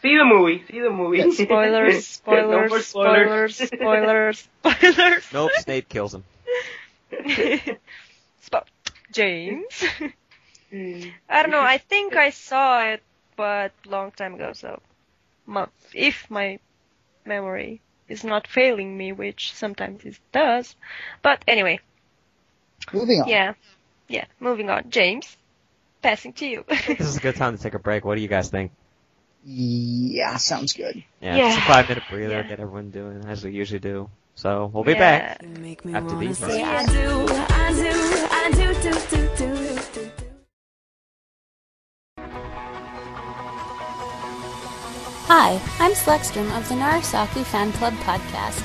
See the movie. Yeah, spoilers. No more spoilers. Nope, Snape kills him. James. I don't know, I think I saw it, but long time ago, so if my memory is not failing me, which sometimes it does. But anyway. Moving on. Yeah, moving on. James, passing to you. This is a good time to take a break. What do you guys think? Yeah, sounds good. Yeah. Just a 5-minute breather, get everyone doing as we usually do. So, we'll be back after these messages. I do. Hi, I'm Slexstrom of the NaruSaku Fan Club podcast.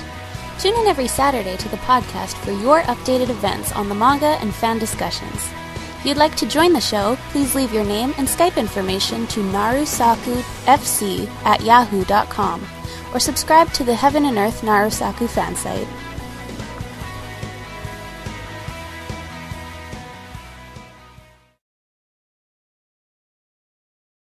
Tune in every Saturday to the podcast for your updated events on the manga and fan discussions. If you'd like to join the show, please leave your name and Skype information to NaruSakuFC@yahoo.com or subscribe to the Heaven and Earth NaruSaku fan site.